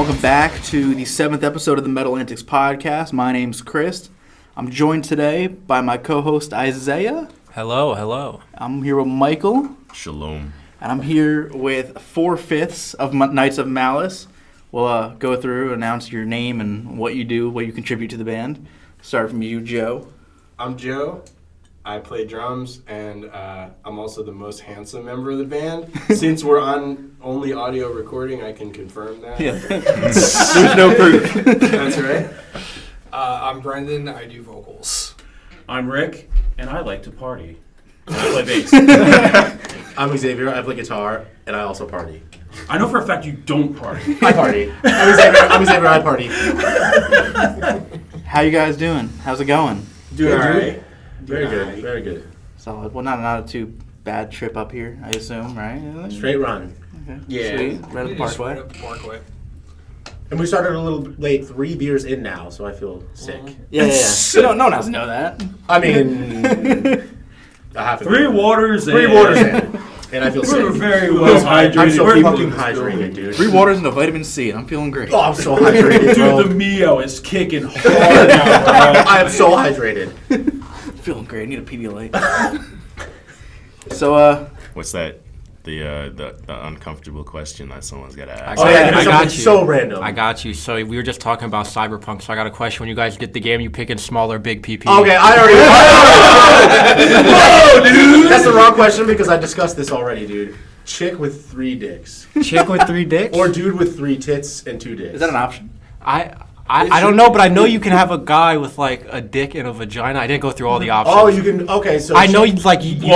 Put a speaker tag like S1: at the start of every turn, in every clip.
S1: welcome back to the 7th episode of the Metal Antics podcast. My name's Chris. I'm joined today by my co-host Isaiah.
S2: Hello, hello.
S1: I'm here with Michael.
S3: Shalom.
S1: And I'm here with 4/5 of Nights of Malice. We'll go through, announce your name and what you do, what you contribute to the band. Start from you, Joe.
S4: I'm Joe. I play drums, and I'm also the most handsome member of the band. Since we're on only audio recording, I can confirm that.
S1: Yeah. There's no proof.
S4: That's right.
S5: I'm Brendan. I do vocals.
S6: I'm Rick, and I like to party. And I play bass.
S7: I'm Xavier. I play guitar, and I also party.
S6: I know for a fact you don't party.
S7: I party. I'm Xavier. I party.
S1: How you guys doing? How's it going?
S4: Doing all right.
S7: Very good. Very good.
S1: Solid. Well, not a too bad trip up here, I assume, right?
S7: Straight run.
S1: Okay.
S4: Yeah.
S1: Sweet. Right up the
S5: Just
S1: Parkway.
S5: right up the Parkway.
S7: And we started a little late. 3 beers in now, so I feel sick.
S1: Yeah. No one has to know that.
S7: I mean, I have to.
S6: 3 waters in.
S7: 3 waters in, and I feel sick.
S6: We're very well hydrated.
S7: I'm so
S6: We're
S7: fucking hydrated, dude.
S1: 3 waters and a vitamin C, and I'm feeling great.
S7: Oh, I'm so hydrated, bro.
S6: Dude, the Mio is kicking hard now, bro.
S7: I am so hydrated.
S1: Feeling great. I need a Pedialyte. So,
S3: What's that? The uncomfortable question that someone's got to ask.
S7: Oh yeah,
S2: I got you.
S7: So random.
S2: I got you. So we were just talking about Cyberpunk, so I got a question. When you guys get the game, you picking small or big PP?
S7: Okay, I already. Whoa, dude! That's the wrong question because I discussed this already, dude. Chick with 3 dicks,
S2: Chick with 3 dicks?
S7: or dude with 3 tits and 2 dicks.
S1: is that an option?
S2: I don't know, but I know you can have a guy with like a dick and a vagina. I didn't go through all the options.
S7: Oh, you can. Okay, so
S2: I know you
S6: Whoa,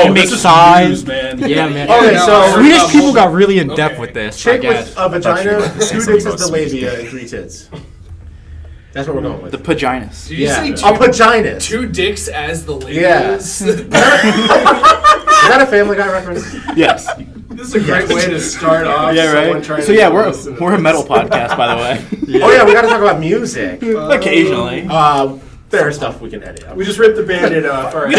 S2: can make
S6: this is
S2: size.
S6: news, man.
S2: Yeah, man.
S7: Okay, so
S2: Swedish people got really in depth
S5: Okay.
S2: with this.
S7: chick
S2: I guess.
S7: with a vagina,
S3: you
S7: 2
S3: were
S7: dicks
S3: something
S7: is
S3: about
S7: the
S3: Swedish
S7: labia,
S3: dick.
S7: and 3 tits. That's what we're going with.
S1: The paginas.
S5: Did you say
S7: a vagina.
S5: 2 dicks as the ladies?
S7: Yeah. Is that a Family Guy reference?
S1: Yes.
S4: This is a great way to start off.
S1: Yeah,
S4: someone
S1: right.
S4: trying
S1: So
S4: to
S1: yeah,
S4: listen to
S1: we're a
S4: this.
S1: metal podcast, by the way.
S7: Oh yeah, we got to talk about music.
S1: Occasionally.
S7: There's stuff we can edit.
S4: We just ripped the Band-Aid off. All right.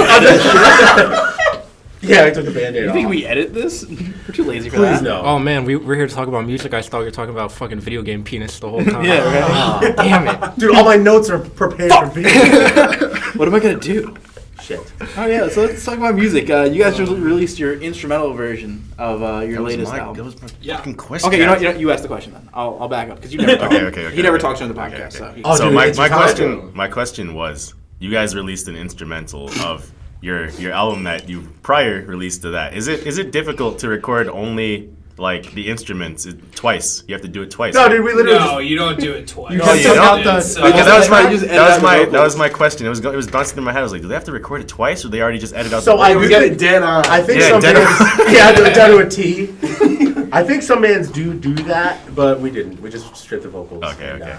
S7: Yeah, I took the Band-Aid
S1: You
S7: off.
S1: think we edit this? We're too lazy for
S7: Please
S1: that.
S7: no.
S2: Oh man, we're here to talk about music. I thought we were talking about fucking video game penis the whole time.
S1: Yeah, right.
S2: Damn it.
S7: Dude, all my notes are prepared for video.
S1: What am I gonna do?
S7: Shit.
S1: Oh yeah, so let's talk about music. You guys just released your instrumental version of your latest album.
S3: That was my
S5: Yeah.
S3: fucking question.
S1: Okay, you know what, you asked the question then. I'll back up because you never talked.
S3: Okay.
S1: He never
S3: okay.
S1: talks on the
S3: Okay,
S1: podcast.
S3: okay.
S1: So
S7: Oh,
S3: So
S7: dude,
S3: my
S7: it's time.
S3: question was, you guys released an instrumental of your album that you prior released to that. Is it difficult to record only like the instruments twice? You have to do it twice.
S7: No,
S3: right?
S7: dude, we literally
S5: No, you don't do it twice.
S7: Oh, you don't?
S5: It's,
S3: Okay, that was my
S1: Just edit out the vocals.
S3: that was my question. It was bouncing through my head. I was like, do they have to record it twice, or they already just edit out?
S7: So
S3: the
S7: I
S4: We
S7: do
S4: got
S7: think-
S4: it dead on.
S7: I think
S3: Yeah,
S7: some
S3: dead
S7: bands, yeah, down to a T. I think some bands do that, but we didn't. We just stripped the vocals.
S3: Okay,
S7: and,
S3: okay.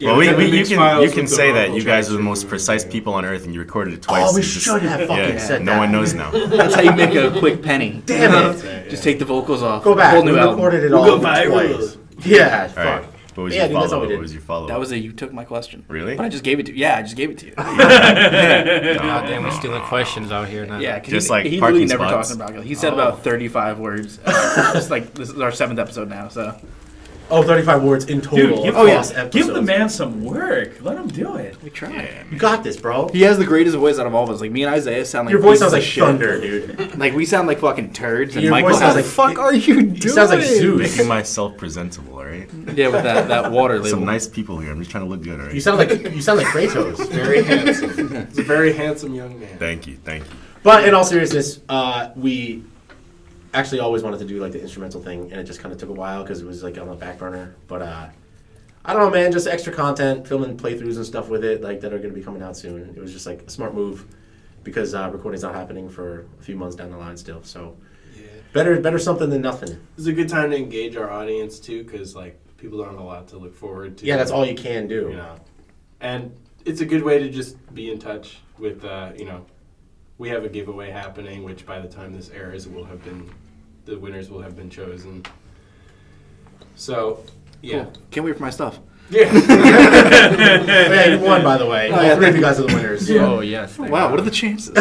S4: Yeah,
S3: Well,
S4: we have the
S3: you
S4: mix
S3: can
S4: files with the
S3: say that
S4: vocal
S3: you guys
S4: tracks
S3: are the
S4: and
S3: most
S4: everything.
S3: precise people on earth, and you recorded it twice.
S7: Oh, we
S3: You just-
S7: should have fucking said
S3: no
S7: that.
S3: one knows now.
S1: that's how you make a quick penny.
S7: Damn it.
S1: Just take the vocals off.
S7: Go back.
S1: Whole
S7: We
S1: new album.
S7: recorded it
S4: We'll
S7: all
S4: go viral.
S7: twice. Yeah,
S3: All right.
S7: fuck.
S3: What was
S7: Yeah,
S3: your
S7: dude, that's all
S3: follow?
S7: we
S3: What
S7: did.
S3: was your follow?
S1: That was you took my question.
S3: Really?
S1: But I just gave it to you. Yeah, I just gave it to you.
S2: God damn, we're stealing questions out here now.
S1: Yeah, because
S3: Just
S1: he,
S3: like
S1: he
S3: parking
S1: literally never
S3: spots.
S1: talks about it. He said about 35 words. Just like this is our 7th episode now, so.
S7: Oh, 35 words in total.
S6: Dude, give,
S7: across
S6: give
S7: episodes.
S6: the man some work. Let him do it.
S1: We tried.
S7: You got this, bro.
S1: He has the greatest voice out of all of us. Like me and Isaiah sound like
S7: Your voice
S1: pieces
S7: sounds
S1: of
S7: like
S1: shit.
S7: thunder, dude.
S1: Like we sound like fucking turds. And
S7: Your
S1: Michael
S7: voice sounds
S1: like,
S7: like-
S2: Fuck are you doing?
S7: He sounds like Zeus.
S3: Making myself presentable, all right?
S1: yeah, with that water label.
S3: Some nice people here. I'm just trying to look good, all right?
S7: You sound like Kratos.
S4: Very handsome. He's a very handsome young man.
S3: Thank you.
S7: But in all seriousness, we actually always wanted to do like the instrumental thing, and it just kind of took a while because it was like on the back burner. But I don't know, man. Just extra content, filming playthroughs and stuff with it, like that are going to be coming out soon. It was just like a smart move because recording's not happening for a few months down the line still. So
S4: Yeah.
S7: better something than nothing.
S4: It's a good time to engage our audience too, because like people don't have a lot to look forward to.
S7: Yeah, that's all you can do.
S4: You know, and it's a good way to just be in touch with we have a giveaway happening, which by the time this airs the winners will have been chosen. So, yeah.
S1: Cool. Can't wait for my stuff.
S4: Yeah.
S7: Yeah, you won, by the way. All three of you guys are the winners.
S4: Yeah.
S2: Oh, yes. thank
S1: Wow,
S2: God.
S1: what are the chances?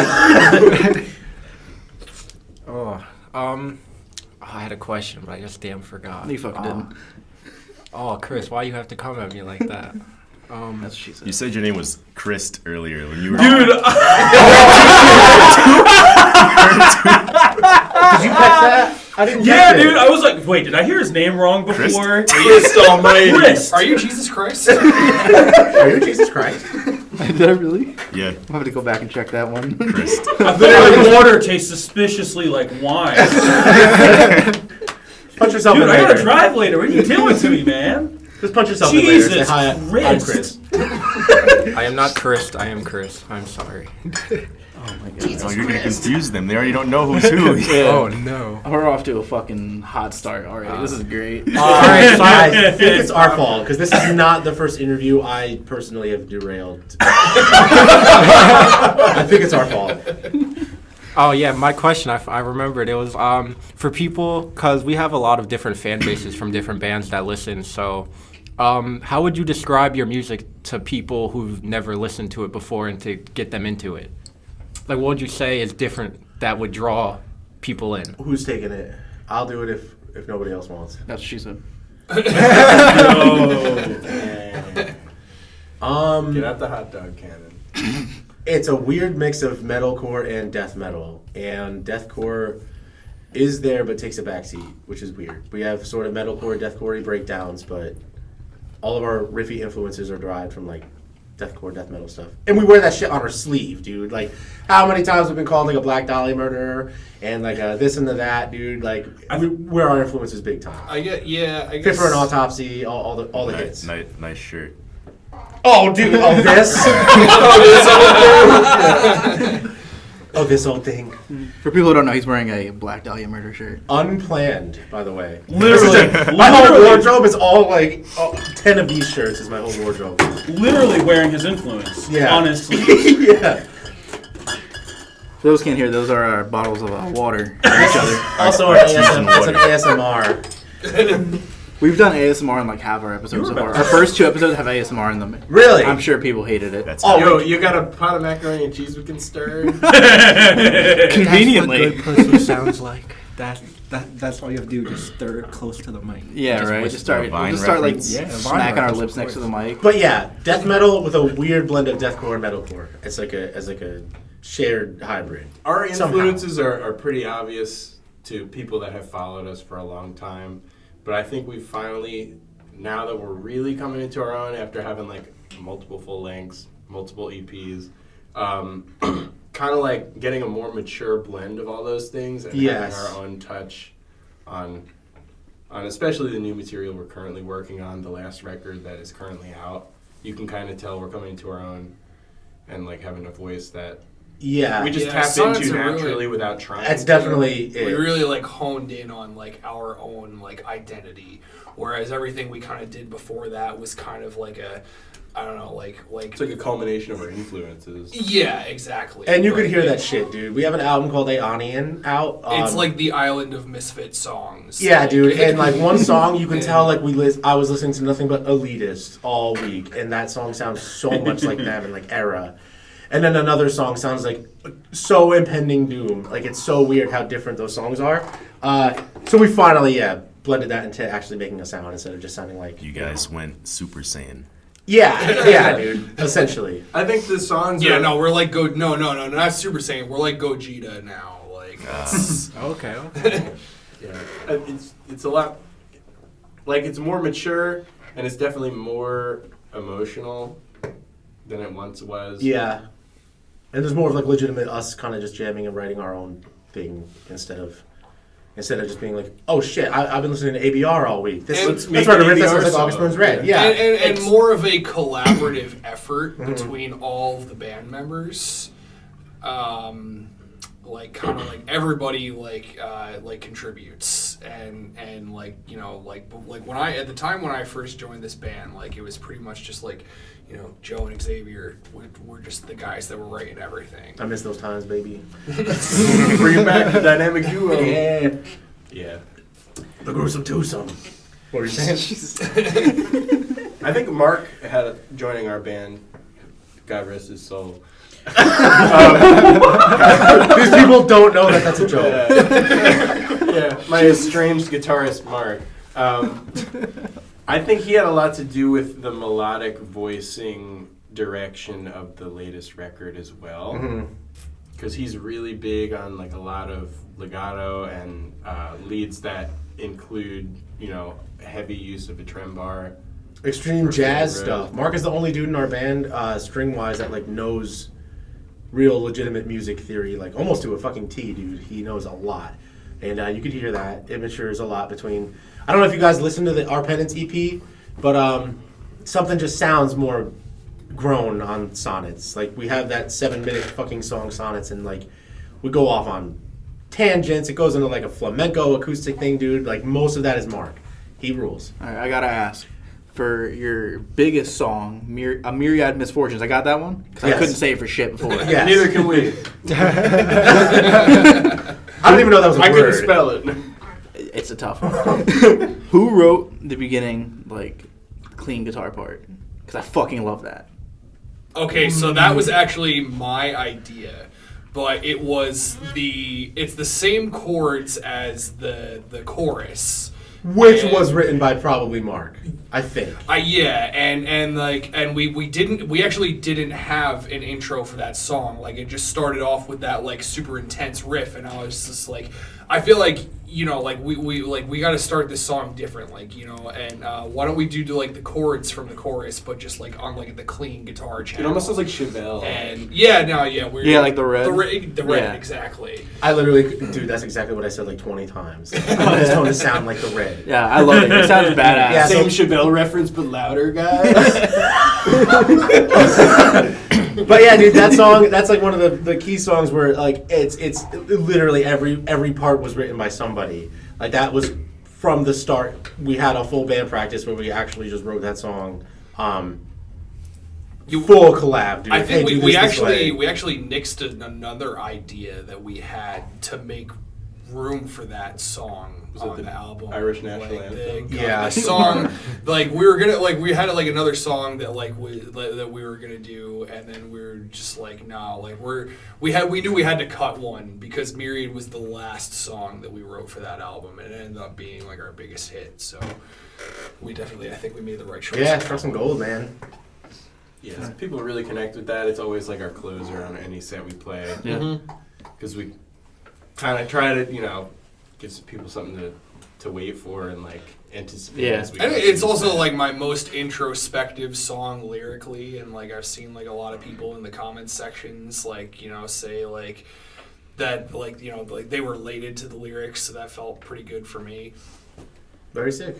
S2: I had a question, but I just damn forgot.
S1: You fucking didn't.
S2: Oh, Chris, why you have to come at me like that?
S1: That's what she said.
S3: You said your name was Christ earlier when you were.
S6: Dude,
S7: Did you catch that? I didn't
S6: yeah,
S7: catch it.
S6: dude. I was like, wait, did I hear his name wrong before?
S4: Christ Almighty.
S6: Christ.
S5: Are you Jesus Christ?
S7: Are you Jesus Christ?
S1: Did I really?
S3: Yeah,
S1: I'll have to go back and check that one.
S3: Christ.
S6: The water tastes suspiciously like wine.
S7: Punch yourself
S6: Dude,
S7: in
S6: I
S7: later.
S6: gotta drive later. What are you doing to me, man?
S7: Just punch yourself in later. Say,
S6: Jesus
S7: hi, I'm
S6: Christ.
S7: Chris.
S2: I am not Chris. I am Chris. I'm sorry.
S1: Oh my god.
S3: Oh, you're gonna confuse them. They already don't know who's who.
S2: Oh no.
S1: We're off to a fucking hot start already. This is great.
S7: All right, so I think it's our fault because this is not the first interview I personally have derailed. I think it's our fault.
S2: Oh yeah, my question. I remembered it was for people because we have a lot of different fan bases from different bands that listen. So, how would you describe your music to people who've never listened to it before and to get them into it? Like, what would you say is different that would draw people in?
S7: Who's taking it? I'll do it if nobody else wants.
S1: That's what she said.
S4: Get out the hot dog cannon.
S7: It's a weird mix of metalcore and death metal, and deathcore is there but takes a backseat, which is weird. We have sort of metalcore, deathcore breakdowns, but all of our riffy influences are derived from like deathcore, death metal stuff, and we wear that shit on our sleeve, dude. Like, how many times we've been called like a Black Dahlia murderer and like a this and the that, dude. Like, we wear our influences big time.
S5: I guess.
S7: Fit for an autopsy, all the hits.
S3: Nice shirt.
S7: Oh, dude, this. Oh, this old thing.
S1: For people who don't know, he's wearing a Black Dahlia murder shirt.
S7: Unplanned, by the way.
S6: Literally,
S7: My whole
S6: literally,
S7: wardrobe is all like 10 of these shirts is my whole wardrobe.
S6: literally wearing his influence.
S7: Yeah.
S6: Honestly.
S7: Yeah.
S1: For those who can't hear, those are our bottles of water for each other.
S7: Also,
S3: Our
S7: an
S3: season
S7: ASMR. It's an
S3: water.
S7: ASMR.
S1: We've done ASMR in like half our episodes so far. Our first 2 episodes have ASMR in them.
S7: Really?
S1: I'm sure people hated it.
S3: That's
S7: Oh,
S4: Yo, you got a pot of macaroni and cheese we can stir?
S1: Conveniently.
S2: That's what good pussy sounds like. That's all you have to do. Just stir it close to the mic.
S1: Yeah, right.
S3: with
S1: Just start.
S3: the Vine
S1: We'll just start like
S3: reference.
S2: Yeah, Vine
S1: smacking our
S2: reference,
S1: lips
S2: of
S1: next to the
S2: course.
S1: mic.
S7: But yeah, death metal with a weird blend of deathcore and metalcore. It's like a shared hybrid.
S4: Our
S7: Somehow.
S4: influences are pretty obvious to people that have followed us for a long time. But I think we've finally, now that we're really coming into our own after having like multiple full lengths, multiple EPs, kind of like getting a more mature blend of all those things and
S7: Yes.
S4: having our own touch on especially the new material we're currently working on, the last record that is currently out. You can kind of tell we're coming into our own and like having a voice that
S7: Yeah.
S4: we just
S5: Yeah,
S4: tap
S5: songs
S4: into
S5: are really-
S4: naturally without trying.
S7: That's
S4: to.
S7: definitely
S5: We
S7: it.
S5: really like honed in on like our own like identity, whereas everything we kind of did before that was kind of like a, I don't know, like
S4: It's like a culmination of our influences.
S5: yeah, exactly.
S7: And you could
S5: Like,
S7: hear that shit, dude. We have an album called Aeonian out.
S5: It's like the island of misfit songs.
S7: Yeah,
S5: Like-
S7: dude, and like one song you can
S5: And-
S7: tell like I was listening to nothing but Elitist all week, and that song sounds so much like them and like Era. And then another song sounds like so Impending Doom. Like it's so weird how different those songs are. So we finally blended that into actually making a sound instead of just sounding like
S3: You guys went Super Saiyan.
S7: yeah, dude. Essentially.
S4: I think the songs.
S5: Yeah,
S4: are,
S5: no, we're like no, not Super Saiyan. We're like Gogeta now. Like that's
S2: Okay.
S4: Yeah, it's a lot. Like it's more mature and it's definitely more emotional than it once was.
S7: Yeah. And there's more of like legitimate us kind of just jamming and writing our own thing instead of just being like, oh shit, I've been listening to ABR all week.
S4: Let's
S7: Let's
S4: make
S7: write a
S4: an
S7: riff that
S4: ABR
S7: sounds like
S4: song.
S7: August Burns Red.
S4: Yeah.
S7: Yeah.
S5: and more of a collaborative effort between all of the band members. Like kind of like everybody like contributes and like you know like when I at the time when I first joined this band, like it was pretty much just like, you know, Joe and Xavier were just the guys that were writing everything.
S7: I miss those times, baby.
S4: Bring back the dynamic duo.
S7: Yeah.
S4: Yeah.
S7: The gruesome twosome. What were you saying?
S4: I think Mark had joining our band. God rest his soul.
S7: These people don't know that that's a joke.
S4: Yeah, my estranged guitarist Mark. I think he had a lot to do with the melodic voicing direction of the latest record as well. Because he's really big on like a lot of legato and leads that include, heavy use of a trembar.
S7: Extreme jazz stuff. Mark is the only dude in our band, string-wise, that like knows real legitimate music theory, like almost to a fucking T, dude. He knows a lot. And you could hear that. It matures a lot between... I don't know if you guys listened to Our Penance EP, but something just sounds more grown on Sonnets. Like, we have that 7-minute fucking song Sonnets, and like, we go off on tangents. It goes into like a flamenco acoustic thing, dude. Like, most of that is Mark. He rules.
S1: All right, I gotta ask. For your biggest song, A Myriad Misfortunes, I got that one? Because I couldn't say it for shit before.
S7: Yes.
S4: Neither can we.
S7: I don't even know that was a word.
S4: I couldn't spell it.
S1: It's a tough one. Who wrote the beginning, like, clean guitar part? Because I fucking love that.
S5: Okay, so that was actually my idea, but it's the same chords as the chorus.
S7: Which was written by probably Mark, I think.
S5: And we actually didn't have an intro for that song. Like, it just started off with that like super intense riff, and I was just like, I feel like we got to start this song different, and why don't we do like the chords from the chorus, but just like on like the clean guitar channel.
S4: It almost sounds like Chevelle.
S5: And
S1: like the red.
S5: The red, exactly.
S7: I literally, dude, that's exactly what I said like 20 times. I just want to sound like the red.
S1: Yeah, I love it. It sounds badass.
S7: Yeah,
S4: Same Chevelle reference, but louder, guys.
S7: But yeah, dude, that song, that's like one of the key songs where like it's literally every part was written by somebody. Like, that was from the start. We had a full band practice where we actually just wrote that song. Full collab, dude.
S5: I think
S7: Hey,
S5: we
S7: do this way.
S5: actually nixed another idea that we had to make room for that song on the album.
S4: Irish national anthem?
S5: The song, like we were gonna we had like another song that we were gonna do, and then we were just like, nah, like we knew we had to cut one because Myriad was the last song that we wrote for that album, and it ended up being like our biggest hit. So I think we made the right choice.
S7: Yeah, Trust and Gold, man.
S4: Yeah, people really connect with that. It's always like our closer on any set we play.
S1: Yeah.
S4: Because we kind of try to, give some people something to wait for and like anticipate.
S1: Yeah.
S4: As we
S5: And
S4: go
S5: it's
S4: through the
S5: also
S4: set.
S5: like my most introspective song lyrically, and like I've seen like a lot of people in the comments sections say like that like they were related to the lyrics, so that felt pretty good for me.
S7: Very sick.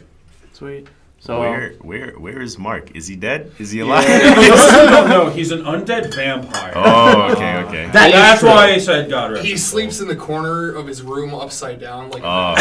S1: Sweet. So
S3: Where is Mark? Is he dead? Is he alive?
S6: No, he's an undead vampire.
S3: Oh, okay.
S6: That's why I said God rest
S5: He
S6: his
S5: sleeps in the corner of his room upside down like
S3: Oh,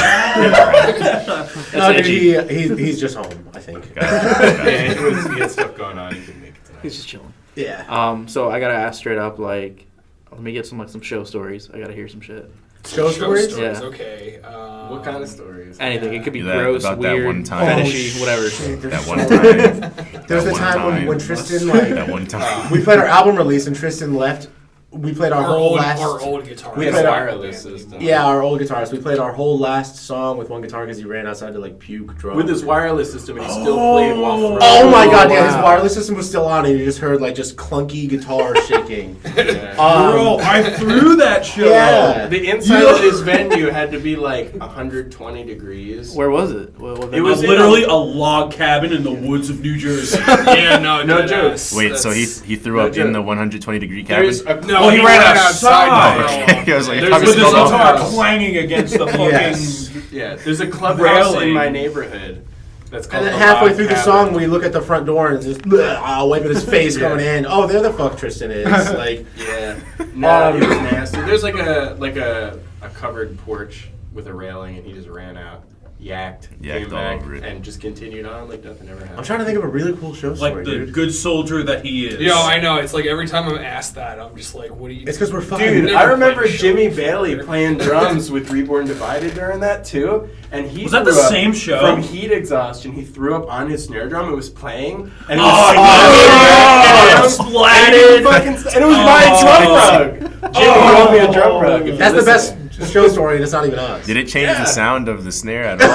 S7: No, dude, he's just home, I think.
S4: Yeah, he had stuff going on. He couldn't make it tonight.
S1: he's just chilling.
S7: Yeah.
S1: So I gotta ask straight up, like, let me get some show stories. I gotta hear some shit.
S7: Show stories?
S1: Yeah.
S5: Okay.
S4: What kind of stories?
S1: Anything. It could be
S3: That-
S1: gross,
S3: about that
S1: weird,
S3: one time.
S1: fetishy, whatever.
S3: that one time.
S7: There's the time when Tristan, like,
S3: That one time.
S7: we played our album release and Tristan left. We played our whole last...
S5: our old guitar.
S7: We
S4: We
S7: played
S4: had a
S7: our-
S4: wireless system.
S7: Yeah, our old guitarist. We played our whole last song with one guitar because he ran outside to like puke drunk.
S4: With his wireless system, and he still played while throwing.
S7: Oh my god, yeah, his
S1: wow.
S7: wireless system was still on and you just heard like just clunky guitar shaking.
S4: Yeah.
S6: Bro, I threw that show.
S7: Yeah.
S4: The inside of this venue had to be like 120 degrees.
S1: Where was it? What
S4: It was
S6: Literally a log cabin in the woods of New Jersey.
S5: Yeah, no
S4: No
S5: jokes.
S3: Wait, so he threw up in the 120-degree cabin?
S4: There's a
S5: No,
S6: he
S5: he
S6: ran
S5: ran
S6: outside.
S5: outside.
S3: I was like,
S4: There's
S3: how
S6: With
S3: is
S6: his
S3: this all-
S6: guitar
S4: clubhouse.
S6: clanging against the fucking...
S7: Yes.
S4: Yeah, there's a clubhouse
S6: Railing.
S4: in my neighborhood. That's called
S7: And then
S4: the
S7: halfway
S4: Log
S7: through the
S4: Cabin.
S7: song, we look at the front door and just wiping his face coming in. Oh, there the fuck Tristan is. Like,
S4: Yeah, no, it was nasty. There's like a covered porch with a railing, and he just ran out, yacked came
S3: all
S4: back,
S3: over it.
S4: and just continued on like nothing ever happened.
S7: I'm trying to think of a really cool show story,
S6: Like the
S7: dude.
S6: good soldier that he is.
S5: Yo, I know. It's like every time I'm asked that, I'm just like, what do you...
S7: It's because we're fucking...
S4: Dude,
S5: never
S4: I remember
S5: played a show
S4: Jimmy
S5: before.
S4: Bailey playing drums with Reborn Divided during that too, and he
S6: Was that the
S4: threw up
S6: same show?
S4: From heat exhaustion, he threw up on his snare drum. It was playing, and it
S6: Oh,
S4: was
S6: splatted.
S4: and it was my drum rug. Jimmy brought me a drum rug.
S7: That's the best show story. That's not even us.
S3: Did it change the sound of the snare at all?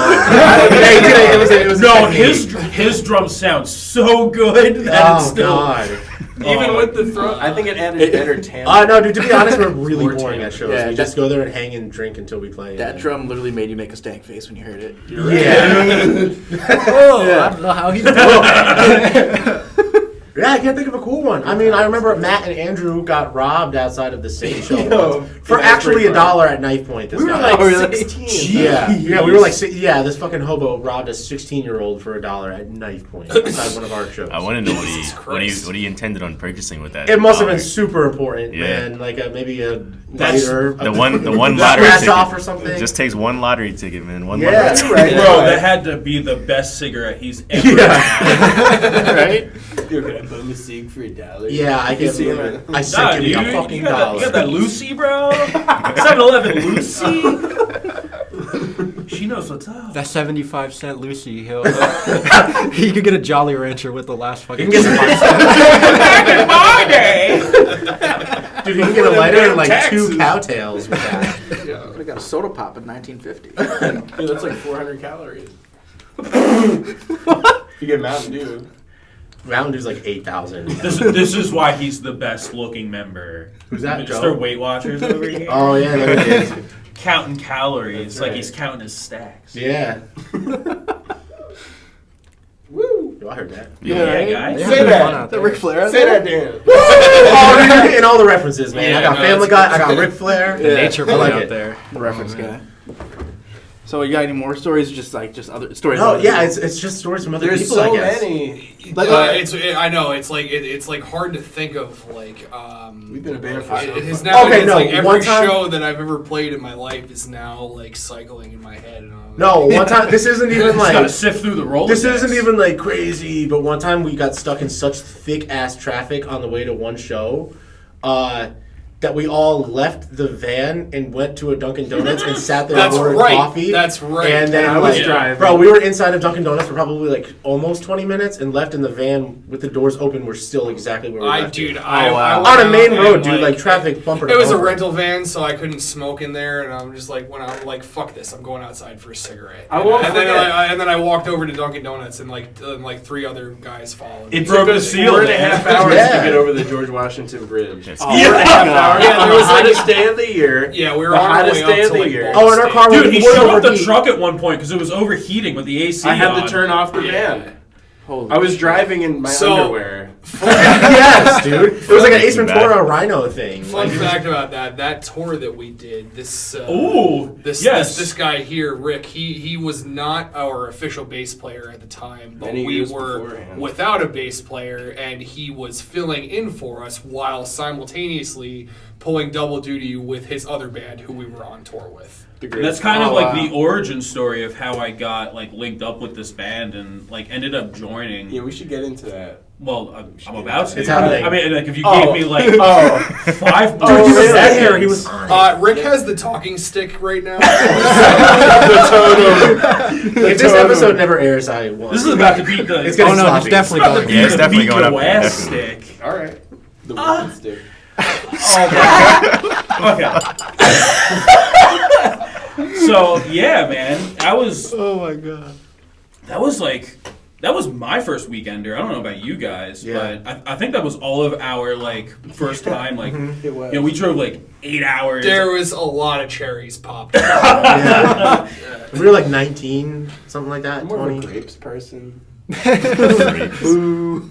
S7: It was
S6: No,
S7: a technique.
S6: his drums sound so good that it's
S7: Oh
S6: still.
S7: God.
S4: Even with the throat, I think it added better timbre.
S7: No, dude. To be honest, we're really
S4: More
S7: boring
S4: timbre.
S7: at shows.
S1: Yeah,
S7: We just go there and hang and drink until we play.
S1: That drum literally made you make a stank face when you heard it.
S7: Yeah.
S2: I don't know how he did it.
S7: Yeah, I can't think of a cool one. I mean, I remember Matt and Andrew got robbed outside of the same show once for actually $1 at knife point. This
S4: We were
S7: guy.
S4: like
S1: Oh, really?
S4: 16.
S7: Yeah, we were like, this fucking hobo robbed a 16-year-old for $1 at knife point outside one of our shows.
S3: I want to know
S5: Jesus Christ.
S3: what he intended on purchasing with that.
S7: It must have been
S3: $1.
S7: super important,
S3: Yeah.
S7: man. Like maybe a
S6: That's-
S7: lighter,
S3: The one lottery
S7: scratch
S3: ticket.
S7: off or something.
S3: It just takes one lottery ticket, man. One
S7: Yeah,
S3: lottery ticket.
S7: right.
S6: Bro, that had to be the best cigarette he's ever had.
S1: Right?
S4: You're gonna bum a cig for $1.
S7: Yeah, I
S4: You
S7: can't
S4: see
S7: believe
S4: him
S7: it.
S4: at-
S7: I said, give me a fucking
S6: you got
S7: $1.
S6: that Lucy, bro? 7-Eleven Lucy? She knows what's up.
S2: That 75-cent Lucy, he could get a Jolly Rancher with the last fucking.
S7: You can get
S6: Back in my day!
S7: Dude, you can get a lighter and like
S4: Taxes.
S7: 2 cowtails with that.
S1: I would have got a soda pop in 1950.
S4: Dude, that's like 400 calories. If you get Mountain Dew.
S7: Mountain Dew's like 8,000.
S6: This is why he's the best looking member.
S7: Who's that,
S6: Just
S7: Joe?
S6: our Weight Watchers over here.
S7: Oh yeah, there it is.
S6: Counting calories,
S4: That's
S6: like
S4: right.
S6: he's counting his stacks.
S7: Yeah.
S4: Woo!
S7: Yo, I heard that.
S6: Yeah, guys.
S2: They
S4: Say
S2: have
S4: that.
S2: fun out
S1: The
S2: there.
S1: Ric Flair.
S4: Say that, Dan.
S7: Oh, and all the references, man.
S5: Yeah,
S7: I got
S5: no,
S7: Family
S5: it's
S7: Guy.
S5: good.
S7: I got Ric Flair.
S2: The nature boy
S7: I like
S2: out
S7: it.
S2: there.
S1: Reference
S2: Oh, man.
S1: guy. So you got any more stories? Just other stories.
S7: No,
S1: about
S7: yeah,
S1: people?
S7: it's just stories from other
S4: There's
S7: people.
S4: so
S7: I guess.
S4: many.
S5: I know it's like hard to think of
S4: We've been a band for
S5: It
S4: so
S5: has
S4: long.
S5: now.
S7: Okay,
S5: It's
S7: no,
S5: like
S7: one
S5: every
S7: time-
S5: show that I've ever played in my life is now like cycling in my head. And I'm
S7: No, one time. This isn't even
S6: Just gotta
S7: like.
S6: sift through the Rolodex.
S7: This isn't even like crazy, but one time we got stuck in such thick ass traffic on the way to one show, that we all left the van and went to a Dunkin' Donuts and sat there
S5: That's
S7: and ordered
S5: right.
S7: coffee.
S5: That's right.
S7: And then
S4: I was
S7: like,
S4: driving.
S7: bro, we were inside of Dunkin' Donuts for probably like almost 20 minutes and left in the van with the doors open. We're still exactly where we left.
S5: Dude,
S1: wow.
S5: I
S7: On
S5: went
S7: a main
S5: out
S7: road,
S5: and,
S7: dude, like traffic bumper to
S5: It was a
S7: bumper.
S5: rental van, so I couldn't smoke in there, and I'm just like, when I'm like, fuck this, I'm going outside for a cigarette.
S4: I won't
S5: and then
S4: forget.
S5: and then I walked over to Dunkin' Donuts, and like 3 other guys followed.
S6: It
S5: me.
S6: broke the
S4: us
S6: seal.
S4: 4.5
S6: man.
S4: hours
S7: Yeah.
S4: to get over the George Washington Bridge.
S3: Yes.
S4: 4.5 hours.
S5: Yeah, there was
S4: the
S5: like-
S4: hottest day of the year.
S5: Yeah, we were
S4: The
S5: on our
S4: hottest
S5: way
S4: day
S5: up
S4: of
S5: to
S4: the
S5: like
S4: year.
S5: Ball
S7: Oh, and our
S5: State.
S7: car
S6: Dude,
S7: was
S6: he
S7: way
S6: shut off the
S7: overheat.
S6: truck at one point because it was overheating with the AC
S4: I had
S6: on.
S4: to turn off the
S5: Yeah.
S4: van.
S1: Holy
S4: I was driving in my
S5: So-
S4: underwear.
S7: Yes, dude. It was like an Ace
S3: Too bad.
S7: Ventura Rhino thing.
S5: Fun
S7: Like,
S5: fact about that tour that we did, this
S6: Ooh,
S5: this
S6: yes.
S5: this guy here, Rick, he was not our official bass player at the time, but
S4: Many
S5: we
S4: years
S5: were
S4: beforehand.
S5: without a bass player, and he was filling in for us while simultaneously pulling double duty with his other band who we were on tour with.
S6: And that's kind of
S1: Oh,
S6: like
S1: wow.
S6: the origin story of how I got like linked up with this band and like ended up joining.
S4: Yeah, we should get into that.
S6: Well, I'm about to.
S7: It's happening.
S6: I mean, like if you
S4: Oh.
S6: gave me like
S4: Oh.
S6: 5
S7: Dude,
S6: more
S7: he was
S4: really?
S7: there. He was on it.
S5: Rick has the talking stick right now.
S7: If this episode never airs, I won.
S6: This is about to beat the.
S7: It's gonna
S2: Oh no,
S7: sloppy.
S2: it's definitely
S6: about to
S2: going.
S6: beat
S3: Yeah, it's
S6: the
S3: definitely
S6: beat
S3: going up
S6: your
S3: there,
S6: ass
S3: definitely.
S6: stick.
S4: All right. The walking stick.
S6: Okay. So yeah, man, I was.
S1: Oh my god.
S6: That was my first weekender. I don't know about you guys,
S7: Yeah.
S6: but I think that was all of our like first time. Like,
S4: It was.
S6: you know, we drove like 8 hours.
S5: There was a lot of cherries popped.
S7: Yeah. We were like 19, something like that.
S4: I'm more of a
S7: 20.
S4: grapes person.
S7: You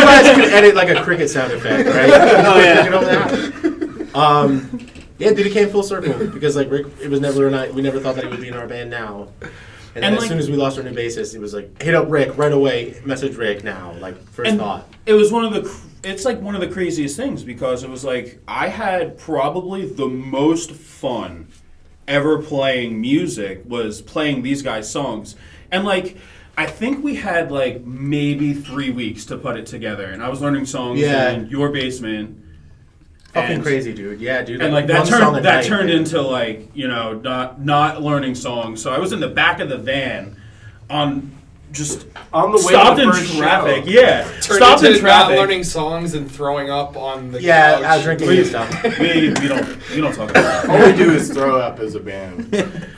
S7: guys could edit like a cricket sound effect, right?
S1: Oh, yeah.
S7: You know that? Yeah, dude, it came full circle because like Rick, it was never we never thought that he would be in our band now. And then
S6: And,
S7: as
S6: like-
S7: soon as we lost our new bassist, it was like hit up Rick right away, message Rick now, like first
S6: And
S7: thought.
S6: it was it's like one of the craziest things because it was like I had probably the most fun ever playing music was playing these guys' songs. And like I think we had like maybe 3 weeks to put it together and I was learning songs
S7: Yeah.
S6: in your basement.
S7: Fucking
S6: And-
S7: crazy, dude. Yeah, dude.
S6: And like that
S7: one song a
S6: turned
S7: night, man.
S6: into like, you know, not learning songs. So I was in the back of the van on just
S4: On the way
S6: stopped
S4: to
S6: in
S4: the first
S6: traffic.
S4: show.
S6: Yeah,
S5: Turned
S6: stopped
S5: into
S6: in traffic.
S5: not learning songs and throwing up on the
S7: Yeah,
S5: couch.
S7: I was drinking and stuff.
S6: We don't talk about that.
S4: All we do is throw up as a band.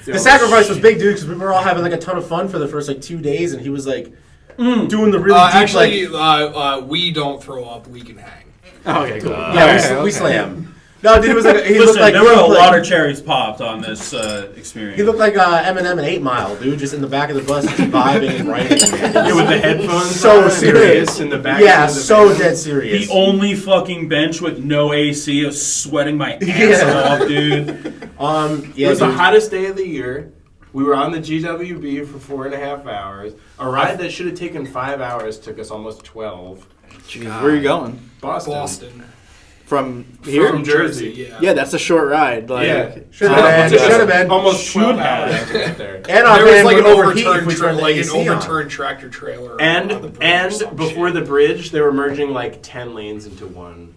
S7: The sacrifice was big, dude, because we were all having like a ton of fun for the first like 2 days, and he was like doing the really deep
S5: Actually,
S7: like.
S5: we don't throw up. We can hang.
S1: Okay, cool.
S7: Yeah, we slam. No, dude, it was like he
S6: Listen,
S7: looked like
S6: there were a lot of cherries popped on this experience.
S7: He looked like Eminem in 8 Mile, dude, just in the back of the bus, just vibing and writing.
S4: Yeah, with the headphones
S7: So
S4: on,
S7: serious
S4: in the back.
S7: Yeah,
S4: of the
S7: so
S4: van.
S7: dead serious.
S6: The only fucking bench with no AC. I was sweating my ass
S7: Yeah.
S6: off, dude.
S7: Yeah,
S4: It was the
S7: dude.
S4: hottest day of the year. We were on the GWB for 4.5 hours. A ride that should have taken 5 hours took us almost 12.
S1: Jeez, where are you going?
S4: Boston.
S1: From here?
S4: From Jersey.
S5: Yeah.
S1: Yeah, that's a short ride. Like,
S4: Yeah.
S7: Should have been.
S4: Took us
S7: Should have been.
S4: Almost 12
S6: Should
S4: hours
S6: have.
S4: to get there.
S7: And our
S5: There was
S7: van
S5: like
S7: would
S5: an
S7: overheat if
S5: overturned,
S7: we turned the
S5: like an
S7: AC on.
S5: overturned tractor trailer on the bridge or
S4: And
S5: some
S4: before
S5: shit.
S4: the bridge, they were merging like 10 lanes into one.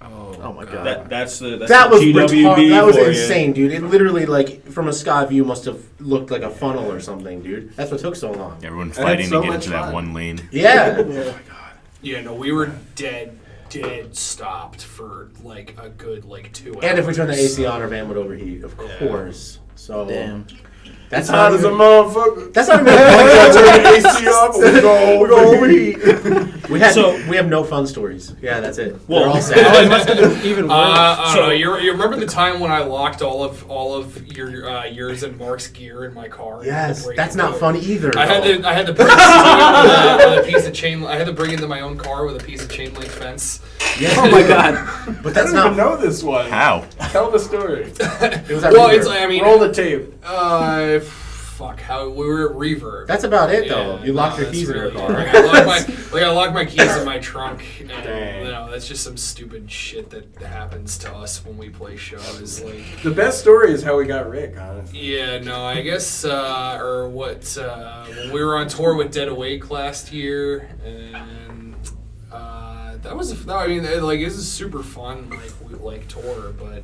S1: Oh my god.
S6: That's the
S7: That was
S6: GWB
S7: retarded. That was
S6: for you.
S7: insane, dude. It literally, like, from a sky view, must have looked like a funnel or something, dude. That's what took so long.
S3: Everyone
S4: had
S3: fighting
S4: so
S3: to get
S4: much
S3: into that
S4: fun.
S3: one lane.
S7: Yeah.
S5: Yeah, no, we were dead stopped for like a good like 2 hours.
S7: And if we turned the AC on, our van would overheat, of course. So
S1: Damn.
S7: that's
S4: Hot
S7: not
S4: as a
S7: even,
S4: motherfucker.
S7: that's not even a
S4: Turn
S7: fun
S4: the AC off, we go overheat.
S7: we have no fun stories. Yeah, that's it.
S6: Well,
S7: They're all
S2: Oh, it
S7: sad.
S2: must have been even worse.
S5: I don't know. You remember the time when I locked all of your yours and Mark's gear in my car? and had to
S7: Yes,
S5: break
S7: that's
S5: into
S7: not
S5: it?
S7: fun either.
S5: I had
S7: though.
S5: to break into it with a piece of chain. I had to bring into my own car with a piece of chain link fence.
S7: Yeah.
S1: Oh my god.
S7: But
S4: I
S7: that's
S4: don't even
S7: not.
S4: know this one.
S3: How?
S4: Tell the story.
S7: It was at
S5: Well,
S7: Reverb.
S5: it's I mean,
S4: Roll the tape.
S5: fuck how we were at Reverb.
S7: That's about it, though.
S5: Yeah,
S7: You locked
S5: no,
S7: your keys in your
S5: that's
S7: car.
S5: really- I locked my keys in my trunk, and
S4: Dang.
S5: you know that's just some stupid shit that happens to us when we play shows. Like,
S4: The best story is how we got Rick, honestly.
S5: yeah, no, I guess or what when we were on tour with Dead Awake last year, and that was no, I mean like it was a super fun tour, but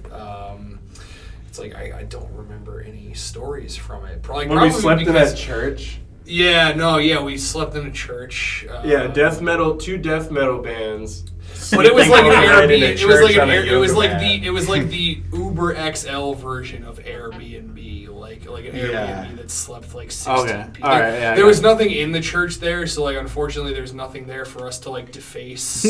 S5: it's like I don't remember any stories from it.
S4: When we slept in that church.
S5: Yeah, no, yeah, we slept in a church.
S4: Yeah, two death metal bands.
S5: But it was like an
S4: sleeping overnight in a
S5: Airbnb. It was like
S4: church on a
S5: it was
S4: yoga
S5: like
S4: mat.
S5: it was like the Uber XL version of Airbnb, like an Airbnb that slept like 16
S1: Okay.
S5: people.
S1: All right, yeah,
S5: there
S1: I
S5: was
S1: got
S5: nothing in the church there, so like unfortunately there's nothing there for us to like deface.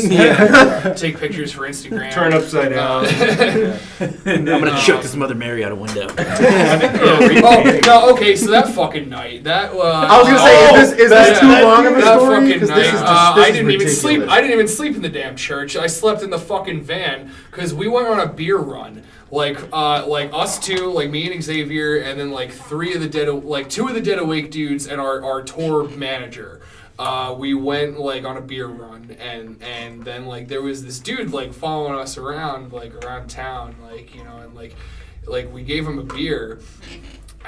S5: Take pictures for Instagram.
S4: Turn upside down.
S5: And then,
S1: I'm gonna chuck this Mother Mary out a window.
S5: Oh no! Okay, so that fucking night, that
S7: I was gonna say, is this too long of a
S5: that
S7: story?
S5: fucking
S7: 'Cause
S5: night,
S7: this is just,
S5: I
S7: this is
S5: didn't even sleep.
S7: ridiculous.
S5: I didn't even sleep in the damn church. I slept in the fucking van because we went on a beer run. Like us two, like me and Xavier, and then like two of the Dead Awake dudes and our tour manager. We went like on a beer run, and then like there was this dude like following us around town, like you know, and like we gave him a beer,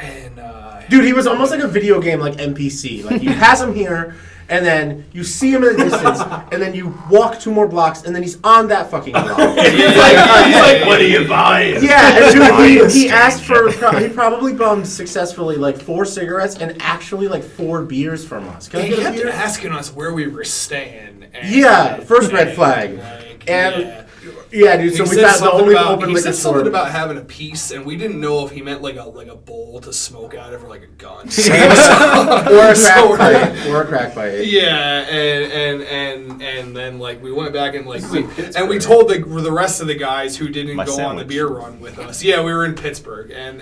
S5: and
S7: Dude, he was almost like a video game, like NPC. Like, you pass him here, and then you see him in the distance, and then you walk 2 more blocks, and then he's on that fucking block.
S5: he's like,
S3: What are you buying?
S7: Yeah, and dude, he
S3: Fine,
S7: asked for, he probably bummed successfully like 4 cigarettes and actually like 4 beers from us. Can I
S5: he
S7: get a
S5: kept
S7: beer?
S5: asking us where we were staying. And,
S7: Yeah, first red flag.
S5: Like,
S7: And
S5: yeah.
S7: yeah, dude. So
S5: He
S7: we
S5: said
S7: found the
S5: something
S7: only
S5: about-
S7: open
S5: he
S7: liquor
S5: said something
S7: store.
S5: about having a piece, and we didn't know if he meant like a bowl to smoke out of or like a gun.
S7: or a crack
S5: So-
S7: pipe. Or a crack pipe.
S5: Yeah, and then like we went back and like we told the rest of the guys who didn't
S3: My
S5: go on the
S3: sandwich.
S5: beer run with us. Yeah, we were in Pittsburgh, and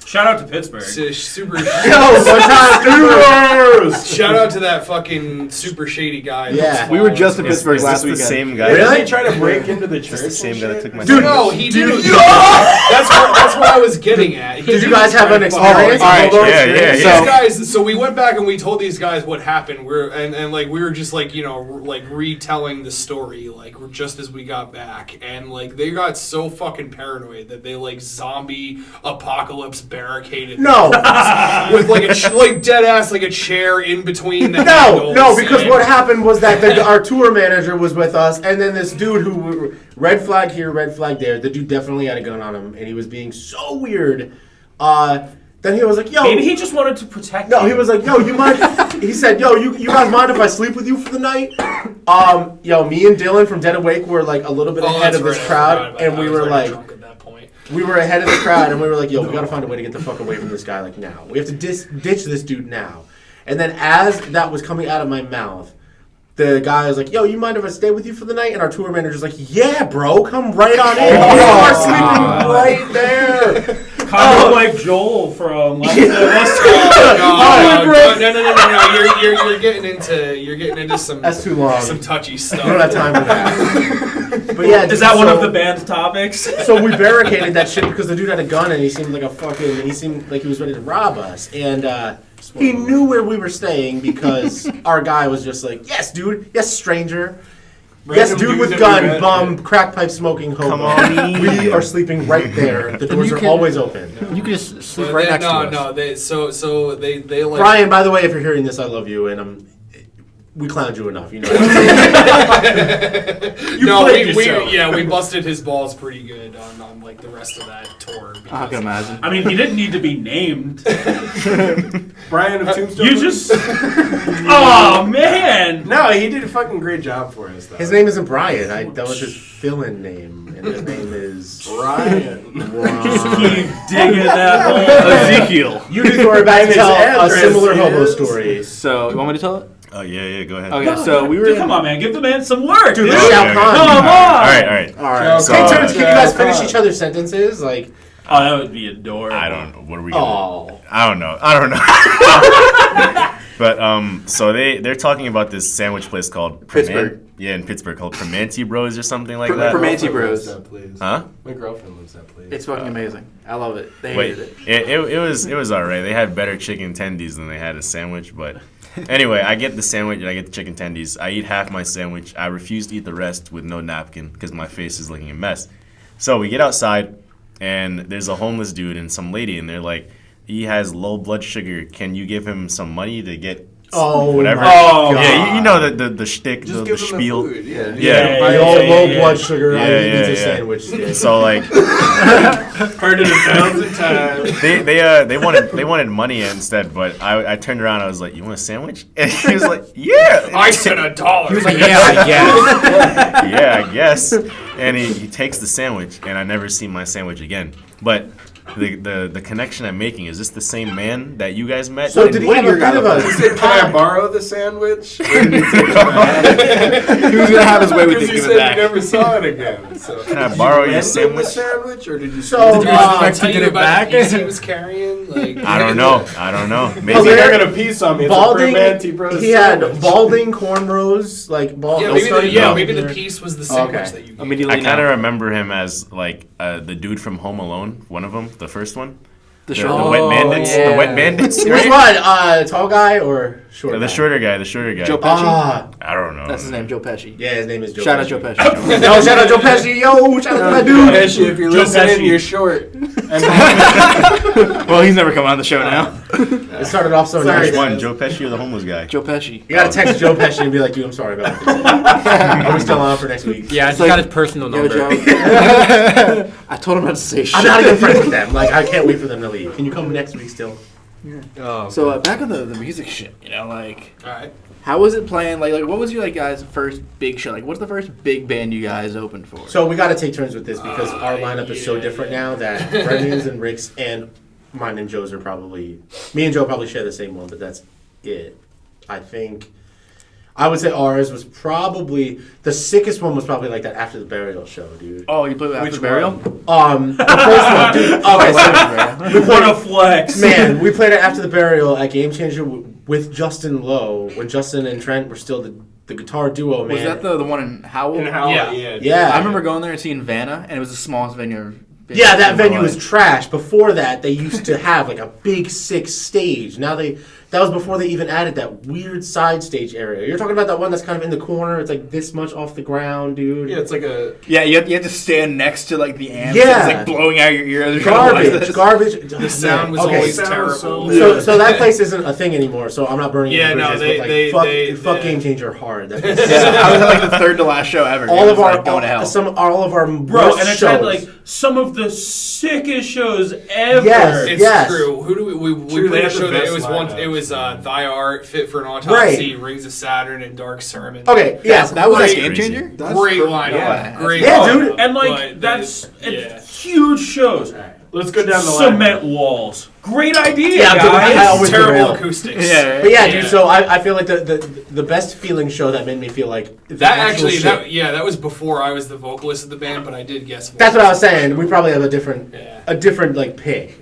S6: Shout out to Pittsburgh.
S5: super.
S7: Yo, one time,
S5: Shout out to that fucking super shady guy. that
S7: Yeah.
S5: was
S1: We were just in
S5: following us.
S1: Pittsburgh
S3: Is
S1: last
S3: this the
S1: weekend.
S3: same guy?
S7: Really?
S4: Did he try to break into the church?
S3: Is this the same guy that took my
S7: Dude,
S3: sandwich?
S5: No, he didn't. That's what I was getting at. He
S7: Did you
S5: didn't
S7: guys have
S5: try
S7: an
S5: to fuck-
S7: experience?
S1: all right,
S7: Hold on.
S3: yeah, yeah,
S5: These
S3: yeah.
S5: guys, so we went back and we told these guys what happened. And like we were just like, you know, like retelling the story, like just as we got back, and like they got so fucking paranoid that they like zombie apocalypse barricaded
S7: No.
S5: with like like dead ass like a chair in between the
S7: No,
S5: handles
S7: no, because
S5: and-
S7: what happened was that our tour manager was with us, and then this dude who, red flag here, red flag there, the dude definitely had a gun on him, and he was being so weird. Then he was like, yo.
S6: Maybe he just wanted to protect
S7: No,
S6: you.
S7: he was like, yo, you mind? He said, yo, you guys mind if I sleep with you for the night? Yo, me and Dylan from Dead Awake were like a little bit ahead of this crowd, and we were like, we were ahead of the crowd, and we were like, yo, we gotta find a way to get the fuck away from this guy, like now. We have to ditch this dude now. And then as that was coming out of my mouth, the guy was like, yo, you mind if I stay with you for the night? And our tour manager's like, yeah, bro, come right on in. You are sleeping right there.
S6: Kind of like Joel from Last
S5: You're getting into some.
S7: That's too long.
S5: Some touchy stuff.
S7: We don't have time for that. But yeah,
S6: Is that one of the band's topics?
S7: So we barricaded that shit because the dude had a gun and he seemed like he was ready to rob us. And he knew where we were staying because our guy was just like, yes, dude, yes, stranger. Yes, dude with gun, bum, crack pipe smoking hobo.
S3: Come on.
S7: We are sleeping right there. The doors are always open.
S2: You can just sleep right next to us.
S5: No, they like.
S7: Brian, by the way, if you're hearing this, I love you, and we clowned you enough, you know.
S5: We busted his balls pretty good on like the rest of that tour.
S1: I can imagine.
S6: I mean, he didn't need to be named.
S4: Brian of Tombstone.
S6: You just. Oh man!
S4: No, he did a fucking great job for us, though.
S7: His name isn't Brian. That was his fill-in name, and his name is
S4: Brian.
S6: Just keep digging that hole.
S1: Ezekiel.
S7: You just were about to
S4: His
S7: tell a
S4: address
S7: similar hobo
S4: is-
S7: story.
S1: So, you want me to tell it?
S3: Oh yeah, go ahead.
S1: Okay, so we were
S6: Dude,
S1: in...
S6: come on, man. Give the man some work,
S7: Dude,
S6: dude.
S7: this is Shao
S3: Okay,
S7: Kahn.
S6: Come on.
S3: All right.
S7: All right.
S3: So,
S7: Take turns. Can you guys finish
S4: Kahn.
S7: each other's sentences? Like,
S6: Oh, that would be adorable.
S3: I don't know. What are we gonna?
S7: oh,
S3: I don't know. But so they're talking about this sandwich place called
S1: Pittsburgh.
S3: Yeah, in Pittsburgh called Primanti Bros or something like
S1: Pr-
S3: that.
S1: Primanti
S4: My girlfriend
S1: Bros.
S4: loves that place.
S3: Huh?
S4: My girlfriend loves that place.
S1: It's fucking amazing. I love it. They
S3: Wait,
S1: hated it.
S3: it was alright. They had better chicken tendies than they had a sandwich, but anyway, I get the sandwich and I get the chicken tendies. I eat half my sandwich. I refuse to eat the rest with no napkin because my face is looking a mess. So we get outside and there's a homeless dude and some lady and they're like, he has low blood sugar. Can you give him some money to get whatever?
S6: Oh,
S3: Yeah, you know the shtick,
S4: Just
S3: the
S4: give them
S3: spiel.
S4: the food. Yeah.
S3: Yeah.
S7: my
S6: yeah,
S7: old
S6: yeah,
S7: low
S6: yeah.
S7: blood sugar. I
S3: Yeah,
S7: eat
S3: yeah,
S7: a
S3: yeah.
S7: sandwich.
S3: So like
S4: Heard it 1,000 times.
S3: they wanted money instead, but I turned around. I was like, "You want a sandwich?" And he was like, "Yeah."
S5: I said $1.
S2: He was like, yeah, I guess.
S3: Yeah, I guess. And he takes the sandwich, and I never see my sandwich again. But the connection I'm making, is this the same man that you guys met?
S7: So did he have a bit of
S4: He
S7: a?
S4: said, "Can I borrow the sandwich?" Or did he say,
S1: He was gonna have his way with
S4: Because
S1: it.
S4: he
S1: Give
S4: said
S1: it back.
S4: you never saw it again. So.
S3: Can I borrow your
S4: Lend him the
S3: sandwich?
S4: sandwich, or did you?
S7: So,
S5: Did you
S7: uh,
S5: expect to
S1: get
S5: get
S1: it
S5: about
S1: back?
S5: the piece he was carrying? Like,
S3: I don't know. Maybe
S4: Oh,
S7: there-
S4: they're gonna piece on me. It's
S7: Balding.
S4: a Primanti Bros.
S7: He had
S4: sandwich.
S7: balding cornrows, like bald.
S5: Yeah, maybe the piece was the sandwich
S7: Okay.
S5: that you gave.
S1: Immediately
S3: I kind
S1: now.
S3: of remember him as like the dude from Home Alone, one of them, the first one.
S1: The
S3: The
S1: short
S3: wet bandits.
S1: yeah.
S3: The wet bandits.
S7: Which
S3: Right?
S7: one? Tall guy or short?
S3: The
S7: guy?
S3: shorter guy.
S1: Joe Pesci?
S3: I don't know.
S1: That's his name, Joe Pesci.
S7: Yeah, his name is Joe.
S1: Shout out
S7: Pesci.
S1: Joe Pesci.
S7: Yo, shout out Joe Pesci. Yo, shout out to my dude.
S4: Pesci, if you're
S6: Joe
S4: listening,
S6: Pesci.
S4: you're short.
S1: Well, he's never coming on the show now.
S7: It started off so
S3: Which
S7: nice.
S3: one, Joe Pesci or the homeless guy?
S1: Joe Pesci.
S7: You gotta text Joe Pesci and be like, dude, I'm sorry about that. Are we still on for next week?
S2: Yeah, I just
S1: like-
S2: got his personal
S1: Yo,
S2: number.
S1: Joe. I told him not to say shit.
S7: I'm not even friends with them. Like, I can't wait for them to leave. Can you come next week still?
S1: So back on the music shit, like,
S5: All right.
S1: how was it playing? Like, what was your guys' first big show? Like, what's the first big band you guys opened for?
S7: So we gotta take turns with this because our lineup is so
S5: yeah,
S7: different now that Brendan's and Rick's and mine and Joe's are probably... Me and Joe probably share the same one, but that's it. I think... I would say ours was probably... The sickest one was probably like that After the Burial show, dude.
S1: Oh, you played with After
S4: Which
S1: Burial?
S7: The first one, dude. Okay, so...
S6: What a flex.
S7: Man, we played it After the Burial at Game Changer with Justin Lowe when Justin and Trent were still the guitar duo, man.
S1: Was that the one in Howell?
S4: And how?
S5: Yeah.
S7: Yeah.
S1: I remember going there and seeing Vanna, and it was the smallest venue.
S7: Yeah, that venue was trash. Before that, they used to have like a big 6 stage. Now they That was before they even added that weird side stage area. You're talking about that one that's kind of in the corner. It's like this much off the ground, dude.
S4: Yeah, it's like a
S1: Yeah, you have to stand next to like the amp.
S7: Yeah.
S1: It's like blowing out your ear. They're trying to watch this.
S7: Garbage.
S5: The sound was
S7: Okay,
S5: always
S4: sound
S5: terrible.
S4: was so
S7: So that place isn't a thing anymore. So I'm not burning
S5: Yeah,
S7: any
S5: no,
S7: bridges. Fuck Game Changer hard. That place-
S1: Yeah, I was at like the third to last show ever.
S7: all
S1: It
S7: of
S1: was,
S7: our
S1: like, going to hell.
S7: all of our
S6: Bro,
S7: worst
S6: and it's
S7: shows.
S6: had like some of the sickest shows ever.
S7: Yes.
S5: It's true. Who do we
S4: True,
S5: played
S4: they
S5: a
S4: have
S5: show
S4: the
S5: that it
S4: best
S5: was one.
S4: lineups.
S5: It was Thy Art, Fit for an Autopsy, Rings of Saturn, and Dark Sermon.
S7: Okay, yes, that was
S1: That's
S7: like
S1: Game Changer?
S5: Great lineup.
S4: Yeah.
S5: Great.
S7: Yeah,
S5: lineup.
S7: dude.
S6: And
S5: But
S6: like that's
S5: they-
S6: it's huge shows.
S4: Alright, let's go down the line.
S6: Cement walls. Great idea,
S7: Yeah, dude,
S6: guys.
S7: I always
S5: terrible
S7: derail.
S5: acoustics.
S1: Yeah.
S7: But yeah,
S5: Yeah.
S7: dude. So I feel like the best feeling show that made me feel like the
S5: That
S7: actual
S5: actually,
S7: shit.
S5: that was before I was the vocalist of the band, but I did guess.
S7: That's what I was saying. We probably have a different
S5: Yeah.
S7: like pick.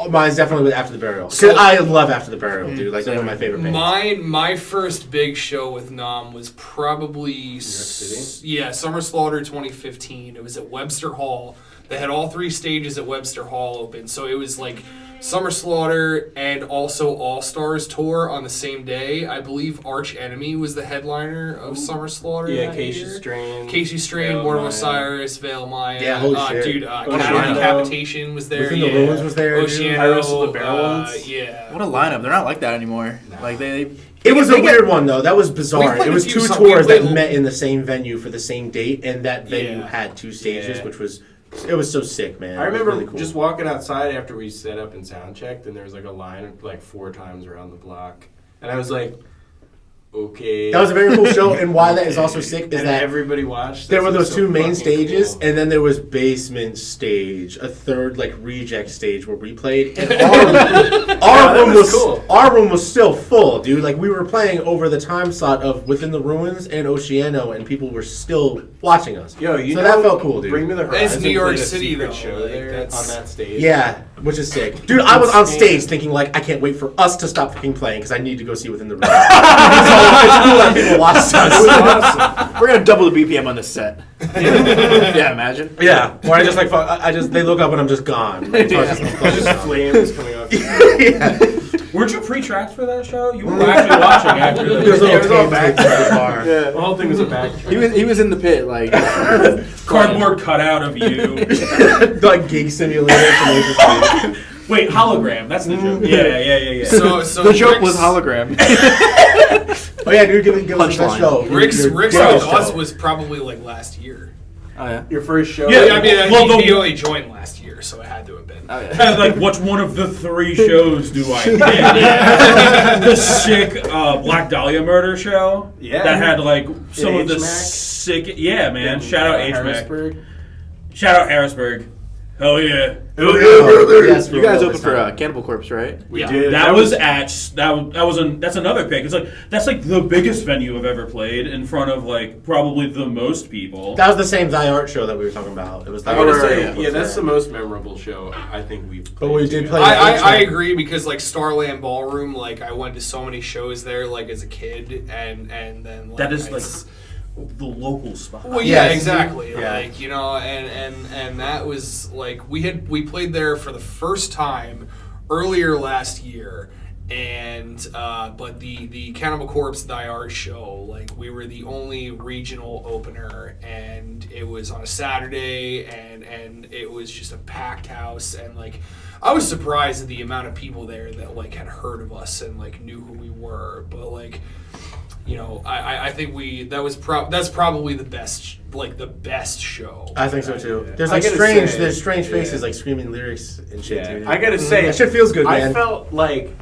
S7: Oh, mine's definitely with After the Burial. 'Cause
S5: So-
S7: I love After the Burial, dude. Like they're one of my favorite bands.
S5: My first big show with Nom was probably
S4: City?
S5: Summer Slaughter 2015. It was at Webster Hall. They had all 3 stages at Webster Hall open, so it was like Summer Slaughter and also All Stars tour on the same day. I believe Arch Enemy was the headliner of Summer Slaughter.
S4: Yeah,
S5: that
S4: Casey
S5: year.
S4: Strain.
S5: Casey Strain,
S4: Veil
S5: Mortal
S4: Maya.
S5: Osiris, Veil Maya.
S7: Yeah, holy shit.
S5: Dude,
S4: Oceano.
S5: Cattle Decapitation was there.
S7: Within the
S5: yeah.
S7: Ruins was there, dude.
S5: Oceano,
S4: Pirates of the Barrel ones?
S5: Yeah.
S1: What a lineup. They're not like that anymore. Like they
S7: It was a
S1: they get-
S7: weird one though. That was
S5: We
S7: bizarre.
S5: played
S7: It
S5: a
S7: was
S5: few
S7: 2
S5: songs. We
S7: tours that
S5: played-
S7: met in the same venue for the same date, and that venue
S5: Yeah.
S7: had 2 stages,
S4: Yeah.
S7: which was it was so sick, man.
S4: I
S7: It was
S4: remember
S7: really cool.
S4: just walking outside after we set up and sound checked, and there was like a line like 4 times around the block, and I was like, okay.
S7: That was a very cool show, and why that is also sick is
S4: and
S7: that
S4: everybody watched.
S7: there were
S4: This
S7: those
S4: was
S7: 2
S4: so
S7: main
S4: fucking
S7: stages,
S4: cool.
S7: and then there was basement stage, a third like reject stage where we played, and our room was still full, dude. Like we were playing over the time slot of Within the Ruins and Oceano, and people were still watching us.
S4: Yo, you
S7: so
S4: know,
S7: that felt cool, dude.
S4: Bring Me the Horizon.
S5: It's New York
S4: played a
S5: City,
S4: secret
S5: though,
S4: show
S5: like,
S4: there
S5: that's-
S4: on that stage.
S7: Yeah, which is sick. Dude, I was on stage thinking, like, I can't wait for us to stop fucking playing because I need to go see Within the Ruins. So it's cool that people watch
S4: It was
S7: us.
S4: awesome.
S1: We're gonna double the BPM on this set. Yeah, imagine.
S7: Yeah, where I just, like, they look up and I'm just gone. Like,
S4: Just flames coming off.
S7: yeah.
S6: Weren't you pre-tracked for that show? You were actually watching after
S7: There's a
S6: this.
S7: little
S4: It was all
S7: tape
S4: back
S7: to the bar.
S4: The whole thing was a back.
S1: He was in the pit like
S6: Cardboard cutout of you.
S7: Like, gig simulator.
S6: Wait, hologram. That's the joke. Yeah.
S5: So
S1: the joke
S5: Rick's-
S1: was hologram.
S7: Oh, yeah, dude, give us the best
S1: Punchline.
S7: show.
S5: Rick's
S7: Your
S5: with
S7: best
S5: us
S7: show.
S5: was probably like last year.
S1: Oh yeah.
S4: Your first show.
S6: Yeah,
S5: I mean,
S6: well,
S5: he only joined last year, so it had to have been.
S1: Oh yeah.
S6: Like, what's one of the 3 shows do I get? The sick Black Dahlia murder show.
S4: Yeah.
S6: That had like some
S4: Yeah,
S6: of the
S4: H-Mac.
S6: sick. Yeah, man. Shout out H-Mac.
S4: Harrisburg.
S6: Shout out Harrisburg. Hell yeah.
S7: Yes,
S1: You guys
S7: real
S1: opened
S7: this
S1: for
S7: time.
S1: Cannibal Corpse, right?
S4: We
S5: Yeah.
S4: did.
S6: That was that's another pick. It's like that's like the biggest venue I've ever played in front of like probably the most people.
S7: That was the same Thy Art show that we were talking about. It was
S4: I
S7: Thy
S4: gotta
S7: Art
S4: say,
S7: show.
S4: yeah, that's the most memorable show I think we've.
S7: But we did play.
S5: I
S7: H-Mac.
S5: agree because like Starland Ballroom, like I went to so many shows there, like as a kid, and then like,
S6: That is
S5: it's-
S6: like the local spot.
S5: Well, yeah,
S7: Yes.
S5: exactly.
S7: Yeah.
S5: Like and that was like we played there for the first time earlier last year, and but the Cannibal Corpse Thy Art show, like we were the only regional opener, and it was on a Saturday, and it was just a packed house, and like I was surprised at the amount of people there that like had heard of us and like knew who we were, but like. You know, I think that's probably the best show.
S7: I think so too.
S4: Yeah.
S7: There's
S4: I
S7: like
S4: gotta say,
S7: there's strange
S4: yeah.
S7: faces like screaming lyrics and shit.
S4: Yeah,
S7: Dude.
S4: I gotta say,
S7: that shit feels good,
S4: I
S7: man.
S4: felt like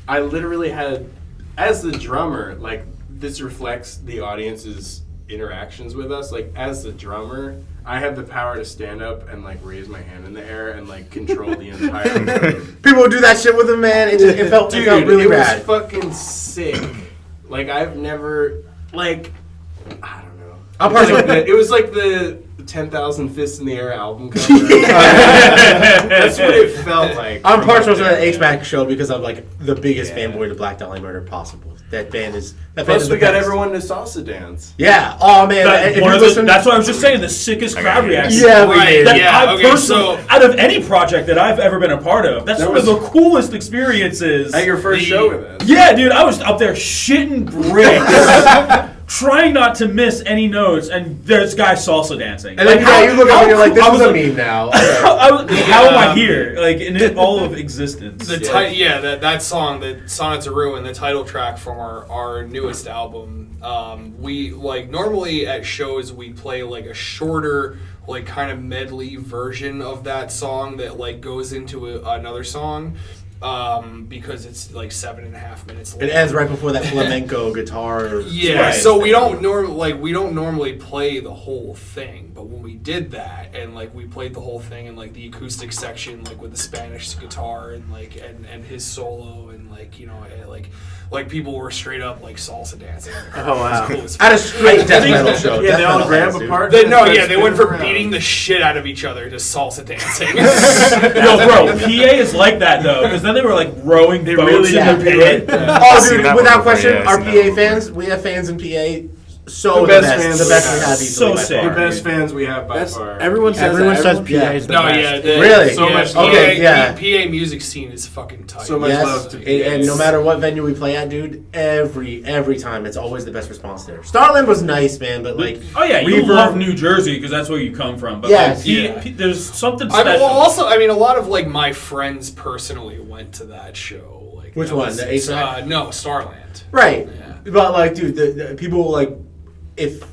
S4: I literally had, as the drummer, like this reflects the audience's interactions with us. Like as the drummer, I have the power to stand up and like raise my hand in the air and like control the entire.
S7: People would do that shit with him, man. It felt
S4: Dude,
S7: really
S4: it
S7: bad.
S4: was fucking sick. Like I've never, like, I don't know.
S7: I'm partial.
S4: It was like the 10,000 Fists in the Air album cover. That's what it felt like.
S7: I'm partial to that H-back show because I'm like the biggest fanboy to Black Dahlia Murder possible. That band is.
S4: Plus, we got
S7: best.
S4: everyone to salsa dance.
S7: Yeah. Oh man. If you listen,
S6: that's what I was just saying. The sickest crowd reaction.
S7: Yeah, we
S5: Right,
S7: did.
S6: That
S5: yeah,
S6: I
S5: okay,
S6: personally,
S5: so-
S6: out of any project that I've ever been a part of, that's
S4: That
S6: one of
S4: was-
S6: the coolest experiences.
S4: At your first show with us.
S6: Yeah, dude, I was up there shitting bricks, trying not to miss any notes, and there's guys salsa dancing.
S7: And then you look up and you're like, this is a meme now.
S6: How am I here? Like in all of existence.
S5: That song, the Sonnets of Ruin, the title track from our newest album. We like normally at shows we play like a shorter, like kind of medley version of that song that like goes into another song. Because it's like 7.5 minutes long.
S7: It ends right before that flamenco guitar.
S5: Yeah,
S7: Right.
S5: so we don't normally play the whole thing, but when we did that and like we played the whole thing in like the acoustic section, like with the Spanish guitar and like and his solo and like like people were straight up like salsa dancing.
S1: Oh, wow.
S5: It was
S7: At a
S5: cool.
S7: straight death metal show.
S4: Yeah,
S7: Death
S4: they all
S7: metal
S4: grab
S7: fans, dude.
S4: apart.
S5: They went from beating the shit out of each other to salsa dancing.
S6: Yo, bro, PA is like that though, because then they were like rowing boats
S4: really
S6: in the
S4: did.
S6: pit.
S7: Oh,
S3: Seen
S7: dude,
S3: that
S7: without
S3: one before,
S7: question,
S3: yeah,
S7: our
S3: I've seen that
S7: PA
S3: one.
S7: fans, we have fans in PA. So
S4: The
S7: the
S4: best
S7: best,
S4: fans
S7: the
S4: we
S7: best
S4: have.
S7: we have easily
S6: So
S7: by
S6: sick.
S7: far.
S4: The best fans we have by
S1: That's,
S4: far.
S1: everyone says
S7: Everyone
S1: that.
S7: says
S1: PA
S7: PA
S1: is the
S5: No,
S1: best.
S5: yeah,
S7: Really?
S5: So much.
S7: Okay, yeah.
S5: PA music scene is fucking tight.
S4: So much love to
S7: Yes, and no matter what venue we play at, dude, every time it's always the best response there. Starland was nice, man, but like,
S6: Oh yeah, you
S7: Reverb-
S6: love New Jersey because that's where you come from. But
S7: Yes.
S6: there's something
S5: I mean,
S6: special.
S5: well, also, I mean, a lot of like my friends personally went to that show. Like,
S7: Which
S5: that
S7: one?
S5: was-
S7: The A-Track?
S5: No, Starland.
S7: right?
S5: Yeah.
S7: But like, dude, the people like, if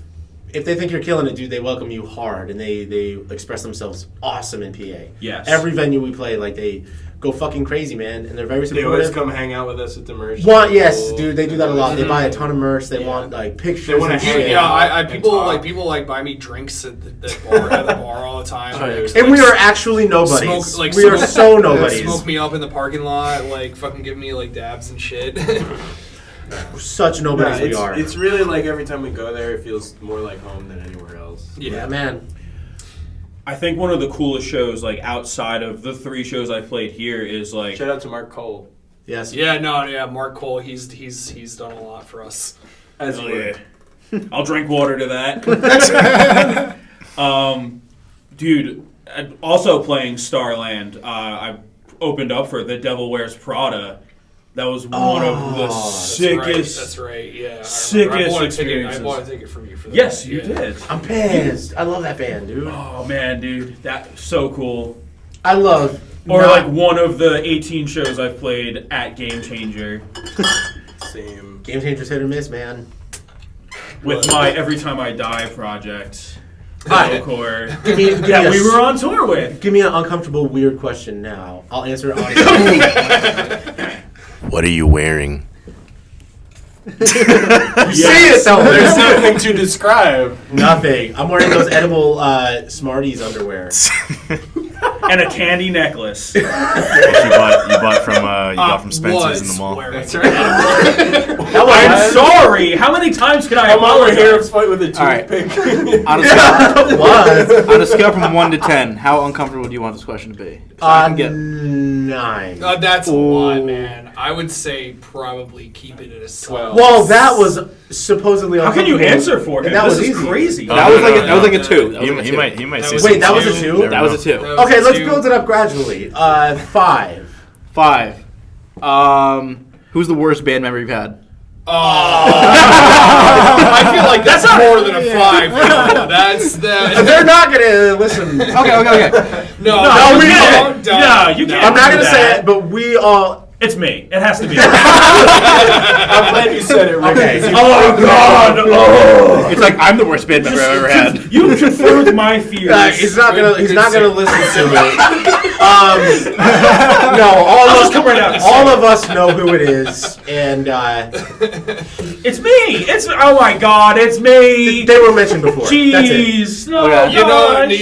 S7: they think you're killing it, dude, they welcome you hard and they express themselves awesome in PA.
S6: Yes.
S7: Every venue we play, like they go fucking crazy, man, and they're very
S4: They always
S7: supportive.
S4: come hang out with us at the merch.
S7: Yes,
S4: table.
S7: dude, they do that a lot. They buy a ton of merch. They
S4: Yeah.
S7: want like pictures.
S4: They wanna
S7: and
S4: hang
S7: shit.
S5: Yeah,
S4: out
S5: I
S4: and
S5: people
S4: talk.
S5: like buy me drinks at the bar all the time.
S1: Oh, yeah.
S5: Like,
S7: And we are actually nobodies.
S5: Smoke, like,
S7: we are
S5: smoke-
S7: so nobodies.
S5: Smoke me up in the parking lot, like fucking give me like dabs and shit.
S7: Such
S4: No,
S7: nobodies we are.
S4: it's really like every time we go there, it feels more like home than anywhere else.
S7: yeah, man.
S6: I think one of the coolest shows, like outside of the 3 shows I played here, is like
S4: Shout out to Mark Cole.
S7: Yes.
S5: Mark Cole, he's done a lot for us.
S4: As
S6: Oh,
S4: you were.
S6: yeah. I'll drink water to that. Dude, also playing Starland, I opened up for The Devil Wears Prada. That was one of the sickest.
S5: That's right. Yeah. I remember.
S6: sickest
S5: I bought
S6: experiences.
S5: I bought a ticket from you for that.
S6: Yes, you
S5: Yeah.
S6: did.
S7: I'm pissed. I love that band, dude.
S6: Oh man, dude, that's so cool.
S7: I love.
S6: Or
S7: not-
S6: like one of the 18 shows I've played at Game Changer
S4: Same.
S7: Game Changers hit or miss, man.
S6: with my Every Time I Die project.
S7: Alright.
S6: Metalcore.
S7: Give me
S6: That
S7: a
S6: we were on tour with.
S7: Give me an uncomfortable, weird question now. I'll answer it honestly.
S3: What are you wearing?
S7: See it though.
S4: There's nothing to describe.
S7: Nothing. I'm wearing those edible Smarties underwear.
S6: And a candy necklace.
S3: You bought from Spencer's in the mall.
S4: That's right.
S7: That
S6: I'm sorry. How many times can I
S4: I'm over here
S6: apologize?
S4: fight with a
S1: All right.
S4: toothpick.
S1: On a scale,
S7: was.
S1: on a scale from 1 to 10, how uncomfortable do you want this question to be? 'Cause I can get
S7: 9.
S5: That's a lot,
S1: Ooh.
S5: man. I would say probably keep it at a
S4: 12.
S7: Well, that was supposedly.
S6: How can you
S7: uncomfortable.
S6: answer for him?
S7: And that
S6: This
S7: was
S6: is
S7: easy.
S6: crazy.
S3: Oh,
S1: that was like
S3: no,
S1: that was like a 2. That was like a
S3: He
S1: 2.
S3: might
S5: That
S3: say
S5: was-
S3: some
S7: Wait, that was a
S3: two.
S7: 2?
S3: Never
S1: That was a
S3: know.
S1: 2.
S5: That was
S7: Okay,
S5: a
S7: let's
S5: 2.
S7: build it up gradually. 5.
S1: 5. Who's the worst band member you've had?
S5: I feel like that's more than a 5. though. That's that.
S7: They're not gonna listen.
S1: Okay.
S5: No,
S6: No,
S7: we
S6: can't. No, you can't.
S7: I'm not
S6: do
S7: gonna
S6: that.
S7: say it, but we all.
S6: It's me. It has to be.
S4: I'm glad you said it, Rick.
S7: Okay.
S6: Oh God! Oh.
S1: It's like I'm the worst band member I've ever had.
S6: You confirmed my fears.
S7: He's not gonna. He's not gonna listen to it. No,
S6: I'll just come right out and say
S7: all
S6: it.
S7: of us know who it is, and
S6: It's me. It's oh my God! It's me.
S7: they were mentioned before. That's it.
S6: Jeez. No.
S1: Okay.
S5: You
S6: gosh.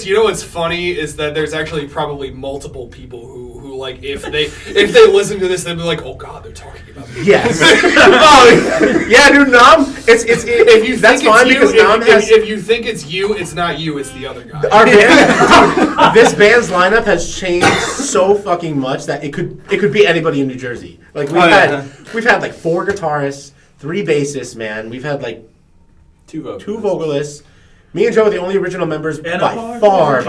S5: know what's funny is that there's actually probably multiple people who like if they listen to this, they'll be like, oh god, they're talking about me.
S7: Yes. Oh, yeah, dude. Nom.
S5: If you
S7: that's
S5: think
S7: fine
S5: it's
S7: because
S5: you,
S7: Nom
S5: if,
S7: has.
S5: if you think it's you, it's not you, it's the other guy.
S7: Our band, this band's lineup has changed so fucking much that it could be anybody in New Jersey. Like we've had like 4 guitarists, 3 bassists, man. We've had like
S4: 2 vocalists.
S7: 2 vocalists. Me and Joe are the only original members
S6: And
S7: by far.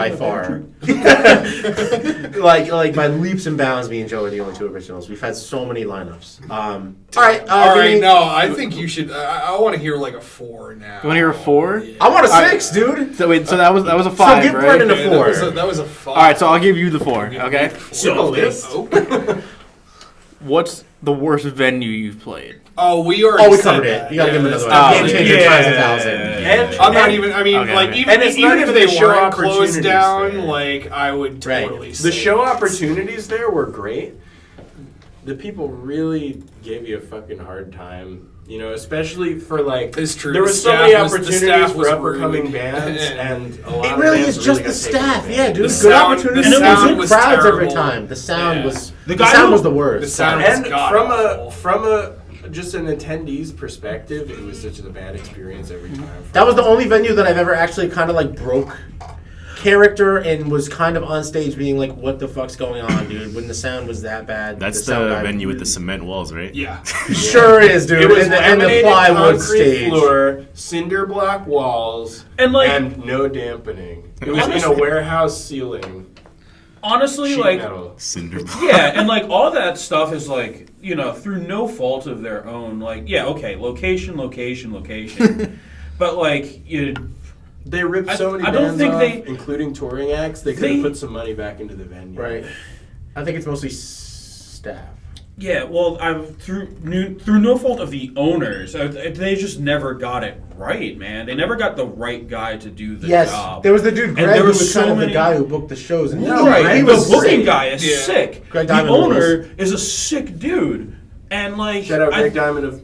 S7: like by leaps and bounds, me and Joe are the only 2 originals. We've had so many lineups. All right.
S5: All right, no, I think you should. I want to hear like a 4 now.
S1: You want to hear a 4?
S5: Yeah.
S7: I want a 6, dude.
S1: So wait, so that was a 5,
S7: give
S1: right?
S7: Brendan a
S5: Okay,
S7: 4.
S5: that was a 5.
S1: All right, so I'll give you the 4. Okay.
S7: So this.
S1: What's the worst venue you've played?
S5: Oh, we already.
S7: Oh, we
S5: said
S7: covered
S5: that.
S7: it. You gotta give him another
S1: Oh,
S7: one. Game changer
S6: yeah.
S7: times 1,000.
S4: And
S5: I'm not even. I mean,
S1: Okay,
S5: like
S1: okay.
S5: even
S4: And it's
S5: even
S4: not
S5: if
S4: even
S5: they
S4: the show
S5: weren't closed
S4: opportunities
S5: down,
S4: there.
S5: like I would
S7: Right.
S5: totally.
S4: The
S5: say
S4: show
S5: it.
S4: opportunities there were great. The people really gave you a fucking hard time. You know, especially for like.
S5: It's true.
S4: There
S5: The
S4: was so
S5: staff
S4: many
S5: was- the
S4: opportunities
S5: staff
S4: for
S5: was
S4: up and coming
S5: rude.
S4: bands, and a lot
S7: It
S4: of
S7: really
S4: bands
S7: is just
S4: really
S7: the
S4: got taken
S7: staff.
S4: advantage
S7: Yeah,
S4: of.
S7: dude.
S5: The
S7: Good
S5: sound-
S7: opportunities.
S5: the
S7: And
S5: sound
S7: good
S5: was
S7: crowds every
S5: terrible.
S7: time. The sound
S5: Yeah.
S7: was.
S6: The
S7: The
S6: guy
S7: sound
S6: who-
S7: was the worst.
S5: the sound was
S4: And
S5: god-awful.
S4: from a just an attendee's perspective, it was such a bad experience every time.
S7: That was the only venue that I've ever actually kind of like broke character and was kind of on stage being like, "What the fuck's going on, dude?" When the sound was that bad.
S3: That's
S7: sound
S3: the
S7: guy
S3: venue with
S7: really-
S3: the cement walls, right?
S5: Yeah.
S7: Sure is, dude.
S4: It was
S7: and the
S4: laminated
S7: plywood
S4: concrete
S7: stage.
S4: floor, cinder block walls,
S6: And, like-
S4: and no dampening. It was in a
S6: Honestly-
S4: warehouse ceiling.
S6: Honestly,
S4: Sheet
S6: like,
S4: metal.
S3: Cinder block.
S6: yeah, and like all that stuff is like, you know, through no fault of their own. Like, yeah, okay, location, but like,
S4: They ripped so many
S6: I don't
S4: bands
S6: think
S4: off,
S6: they-
S4: including touring acts. They could
S6: they-
S4: have put some money back into the venue.
S7: Right. I think it's mostly staff.
S6: yeah. Well, through no fault of the owners, they just never got it right, man. They never got the right guy to do the
S7: Yes,
S6: job.
S7: there was the dude Greg
S6: there
S7: who
S6: was
S7: was
S6: so
S7: kind of
S6: many-
S7: the guy who booked the shows. And
S6: Right,
S7: he
S6: the
S7: was
S6: booking
S7: sick.
S6: guy is
S5: Yeah.
S6: sick.
S7: Greg
S6: The
S7: Diamond
S6: owner is a sick dude, and like,
S4: Shout out
S6: I-
S4: Greg Diamond of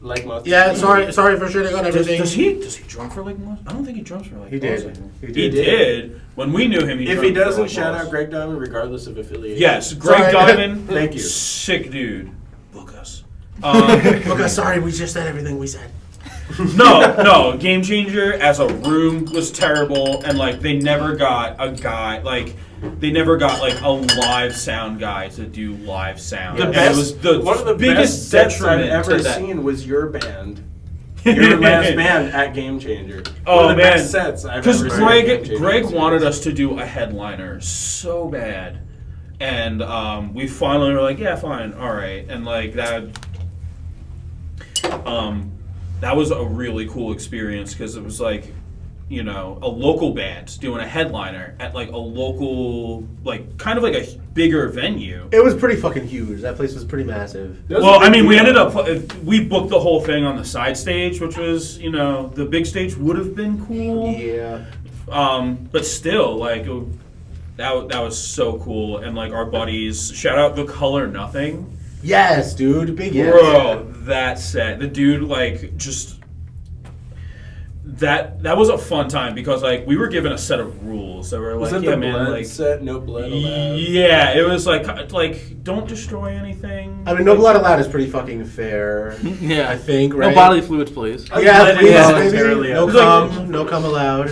S4: Like Month.
S7: Yeah, sorry for shitting on
S6: Does,
S7: everything.
S6: does he drunk for like months? I don't think he drums for like
S7: He
S6: months.
S7: did.
S6: He did. When we knew him, he
S4: If
S6: drunk
S4: he
S6: for,
S4: doesn't,
S6: like,
S4: shout
S6: months.
S4: out Greg Diamond, regardless of affiliation.
S6: Yes, Greg
S7: Sorry.
S6: Diamond.
S4: Thank you.
S6: Sick dude. Book us.
S7: Okay, sorry, we just said everything we said.
S6: No, Game Changer as a room was terrible, and like they never got a guy like. They never got like a live sound guy to do live sound.
S7: The
S6: And
S7: best-
S6: it was the
S4: One of the
S6: biggest
S4: best sets I've
S6: detriment
S4: ever
S6: to that.
S4: seen was your band. Your last band at Game Changer.
S6: Oh,
S4: One of the
S6: man.
S4: best sets I've
S6: Because
S4: ever seen. at Game Changer
S6: Greg
S4: was
S6: wanted
S4: yours.
S6: us to do a headliner so bad, and we finally were like, yeah, fine, all right, and like that. That was a really cool experience because it was like, you know, a local band doing a headliner at like a local, like kind of like a bigger venue.
S7: It was pretty fucking huge. That place was pretty massive.
S4: That was
S6: Well,
S4: a big
S6: I mean, we
S4: deal.
S6: ended up we booked the whole thing on the side stage, which was, you know, the big stage would have been cool.
S7: Yeah.
S6: But still, like that was so cool, and like our buddies, shout out The Color Nothing,
S7: Yes, dude. Big yes.
S6: bro. That set, the dude like just that was a fun time because like we were given a set of rules that were
S4: Was
S6: like,
S4: it
S6: yeah,
S4: the
S6: man,
S4: blood
S6: like
S4: set? No blood allowed.
S6: yeah, it was like don't destroy anything.
S7: I mean, no blood allowed is pretty fucking fair.
S1: Yeah.
S7: I think, right?
S1: No bodily fluids, please.
S7: Yeah,
S4: Blood
S7: please,
S4: involuntarily
S7: baby. No
S4: allowed.
S7: no cum allowed.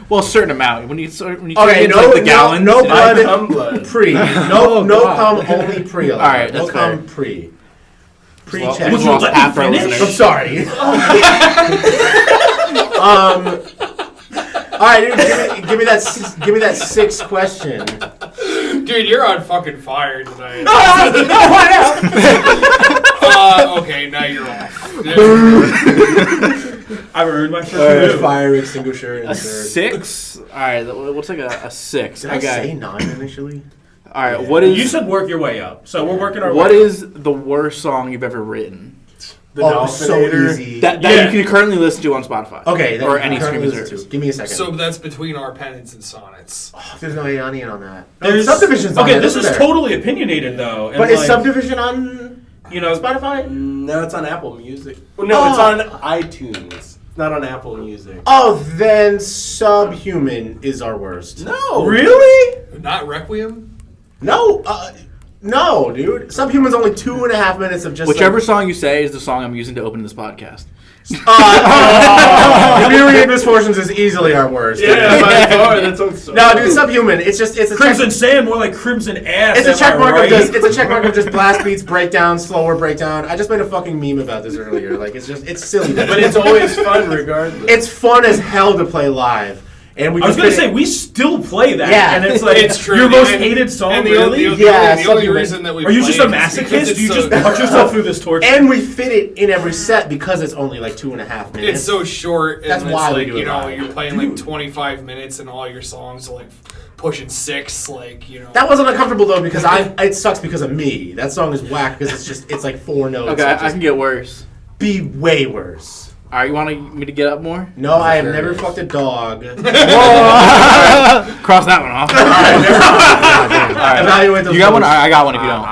S1: Well, a certain amount. When you turn
S7: Okay,
S1: into
S7: no,
S1: like the gallons.
S7: no
S4: I
S7: blood.
S4: cum blood.
S7: Pre. No cum, only pre allowed.
S1: All right,
S7: no
S1: that's
S7: cum,
S1: fair.
S7: pre. Pre
S1: Well,
S7: check.
S1: we lost
S6: let me
S1: half our
S6: finish?
S7: I'm
S1: listeners.
S7: sorry. All right, dude. Give me that sixth question.
S5: Dude, you're on fucking fire tonight. Okay, now you're off.
S6: I earned my first move.
S7: Fire extinguisher.
S1: A
S7: Insert.
S1: 6? All right, what's like a 6?
S7: Did I say 9 initially?
S1: All right, what is
S6: You said work your way up, so we're working our
S1: what
S6: way
S1: is the worst song you've ever written?
S4: The
S7: Oh, so
S4: Dolphinator.
S7: easy.
S1: That
S6: Yeah.
S1: you can currently listen to on Spotify.
S7: Okay, that
S1: or
S7: you
S1: any
S7: can
S1: streaming
S7: listen
S1: service.
S7: to. Give me a second.
S5: So that's between our pennants and sonnets.
S7: There's no onion on that.
S6: There's
S7: Subdivision's on
S6: okay.
S7: there,
S6: This is
S7: isn't there?
S6: totally opinionated though, and
S7: But is
S6: like,
S7: Subdivision on
S6: you know
S7: Spotify?
S4: No, it's on Apple Music. Well, no, it's on iTunes. It's not on Apple Music.
S7: Oh, then Subhuman is our worst.
S4: No.
S6: really?
S5: Not Requiem?
S7: No, no, dude. Subhuman's only 2.5 minutes of just
S1: Whichever song you say is the song I'm using to open this podcast.
S7: Myriad Misfortunes is easily our worst.
S4: Yeah, by far. That sounds so
S7: No, dude, Subhuman. It's a
S6: Crimson Sand, more like Crimson Ass.
S7: It's a check
S6: am I
S7: mark
S6: right?
S7: of just. It's a check mark of just blast beats, breakdown, slower breakdown. I just made a fucking meme about this earlier. Like it's silly,
S4: But it's always fun regardless.
S7: it's fun as hell to play live. And we
S6: I was gonna say we still play that,
S7: Yeah.
S6: and it's like
S5: It's true.
S6: your most
S5: And-
S6: hated song.
S5: And the
S6: really?
S5: only,
S7: Yeah,
S5: the only
S7: something
S5: reason that we
S6: Are you
S5: play
S6: just a
S5: it is because
S6: masochist?
S5: it's
S6: You
S5: so-
S6: just put yourself through this torture?
S7: and we fit it in every set because it's only like 2.5 minutes.
S5: It's so short, and
S7: That's
S5: it's
S7: why we
S5: like,
S7: do it
S5: you know,
S7: live.
S5: you're playing like 25 minutes, and all your songs are like pushing 6, like, you know.
S7: That wasn't uncomfortable though because it sucks because of me. That song is whack because it's like 4 notes.
S1: Okay,
S7: It
S1: I
S7: just
S1: can get worse.
S7: be way worse.
S1: All right, you want me to get up more?
S7: No, I have
S5: sure
S7: never
S5: it is.
S7: fucked a dog.
S1: Cross that one off.
S7: Evaluate those.
S1: You got one?
S7: notes.
S1: I got one if you don't.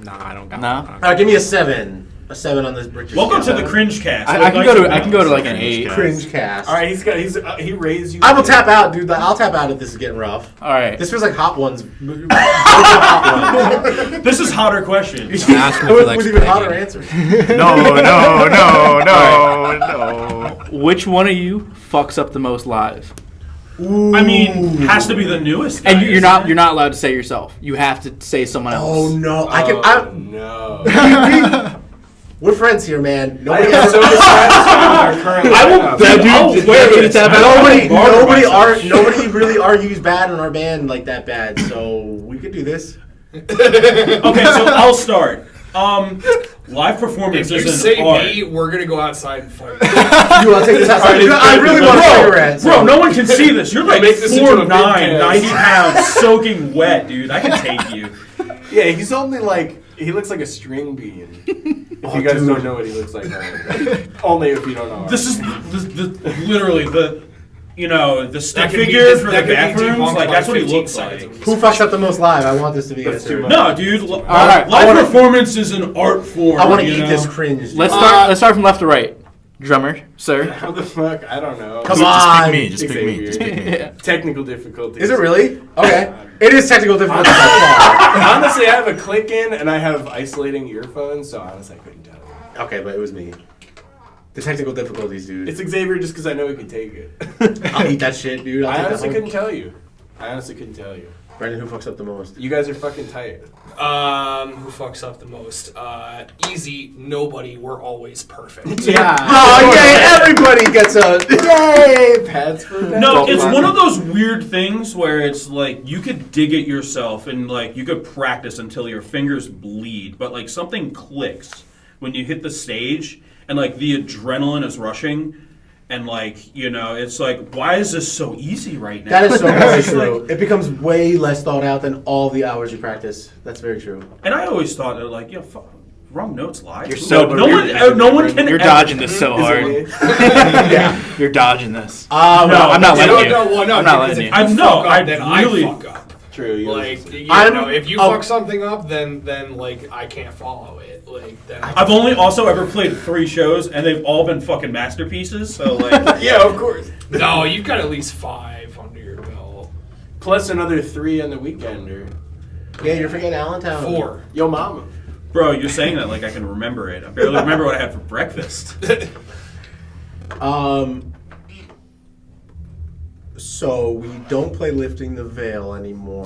S2: Nah, I don't got
S1: No?
S2: one.
S7: All right, give me a 7. A 7 on this British.
S6: Welcome to
S7: scale.
S6: the cringe cast.
S1: I can go to like an 8.
S7: Cringe cast.
S4: All right, he raised you.
S7: I will tap out, dude. I'll tap out if this is getting rough.
S1: All right.
S7: This feels like Hot Ones. Hot Ones.
S6: This is hotter questions.
S2: Ask me for, like,
S7: with even hotter
S2: spanking.
S7: answers.
S3: No.
S1: Which one of you fucks up the most live?
S6: I mean, has to be the newest. Guy,
S1: And you're
S6: isn't
S1: not
S6: it?
S1: you're not allowed to say yourself. You have to say someone else.
S7: Oh no, I can.
S4: No.
S7: We're friends here, man.
S4: I
S7: Nobody
S4: am
S7: ever.
S4: so dissatisfied with our current
S6: I will.
S4: lineup.
S6: Dude, I'll
S1: just
S6: wear
S1: get
S6: it.
S1: it tap out.
S7: Nobody really argues bad in our band like that bad. So we could do this.
S6: Okay, so I'll start. Live performance
S5: If you
S6: isn't
S5: say
S6: art.
S5: me, we're gonna go outside and fight.
S7: You want to take this outside? I really want a cigarette. so-
S6: Bro, no one can see this. You're like
S4: make this into a
S6: 4'9",
S4: big
S6: 90 pounds, soaking wet, dude. I can take you.
S4: Yeah, he's only like he looks like a string bean. If you guys
S7: dude.
S4: don't know what he looks like, only if you don't know.
S6: This is literally the stick
S5: That could be-
S6: figure for the
S5: that could be
S6: bathrooms.
S5: debunked
S6: Like
S5: by
S6: that's what he
S5: 15
S6: looks
S5: seconds
S6: like.
S5: of
S7: Who fucks up the most live? I want this to be
S4: That's too
S7: answered.
S4: much.
S6: No, dude.
S1: right,
S6: Live performance is an art form.
S7: I want to
S6: you
S7: eat
S6: know?
S7: this cringe.
S1: Let's
S7: dude.
S1: start from left to right. Drummer, sir.
S4: How the fuck? I don't know.
S7: Come
S3: Just
S7: on.
S3: pick me. Just pick me. Just pick me.
S1: Yeah.
S4: Technical difficulties.
S7: Is it really? Okay. It is technical difficulty by far.
S4: Honestly, I have a click in and I have isolating earphones, so honestly, I couldn't tell.
S7: Okay, but it was me. The technical difficulties, dude.
S4: It's Xavier just because I know he can take it.
S7: I'll eat that shit, dude. I'll
S4: I
S7: take
S4: honestly
S7: that
S4: couldn't tell you. I honestly couldn't tell you.
S7: Brendan, who fucks up the most?
S4: You guys are fucking tight.
S5: Who fucks up the most? Easy. Nobody. We're always perfect.
S1: Yeah.
S7: Oh, yay! Everybody gets a
S4: Yay! Pads for that.
S6: No, it's one of those weird things where it's like you could dig it yourself and like you could practice until your fingers bleed, but like something clicks when you hit the stage and like the adrenaline is rushing and like, it's like, why is this so easy right now?
S7: That is so very
S6: It's
S7: true.
S6: like-
S7: It becomes way less thought out than all the hours you practice. That's very true.
S6: and I always thought that like, fuck, wrong notes live.
S1: You're so-
S6: no one can.
S1: You're
S6: ever-
S1: dodging this so
S4: Is it
S1: hard.
S4: me?
S7: Yeah.
S1: You're dodging this.
S6: No,
S1: I'm not
S5: You
S1: letting
S5: don't
S1: you.
S5: know. Well, no,
S1: I'm not
S5: because
S1: letting
S5: if
S1: you.
S5: you
S6: I
S5: fuck
S6: know,
S5: up,
S6: I
S5: then
S6: really-
S5: I fuck up.
S4: True. You
S5: Like,
S7: I'm-
S5: if you
S7: oh.
S5: fuck something up, then like I can't follow it. Like then
S6: I've only also ever played 3 shows and they've all been fucking masterpieces. So like,
S4: yeah, of course.
S5: no, you've got at least 5 under your belt.
S4: Plus another 3 on the weekender.
S7: Yeah, you're forgetting Allentown.
S5: 4.
S4: Yo, mama.
S6: bro, you're saying that like I can remember it. I barely remember what I had for breakfast.
S7: So we don't play Lifting the Veil anymore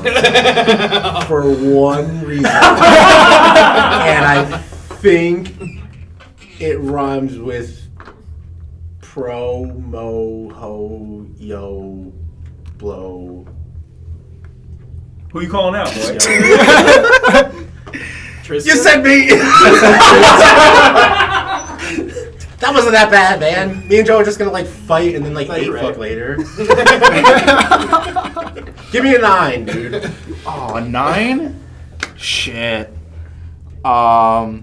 S7: for one reason, and I think it rhymes with pro mo ho yo blow.
S6: Who you calling out, boy?
S7: You said me. That wasn't that bad, man. Me and Joe are just gonna like fight and then like
S4: No,
S7: hate
S4: you're
S7: fuck
S4: right.
S7: later. Give me a 9, dude.
S1: Oh, a 9? Shit. I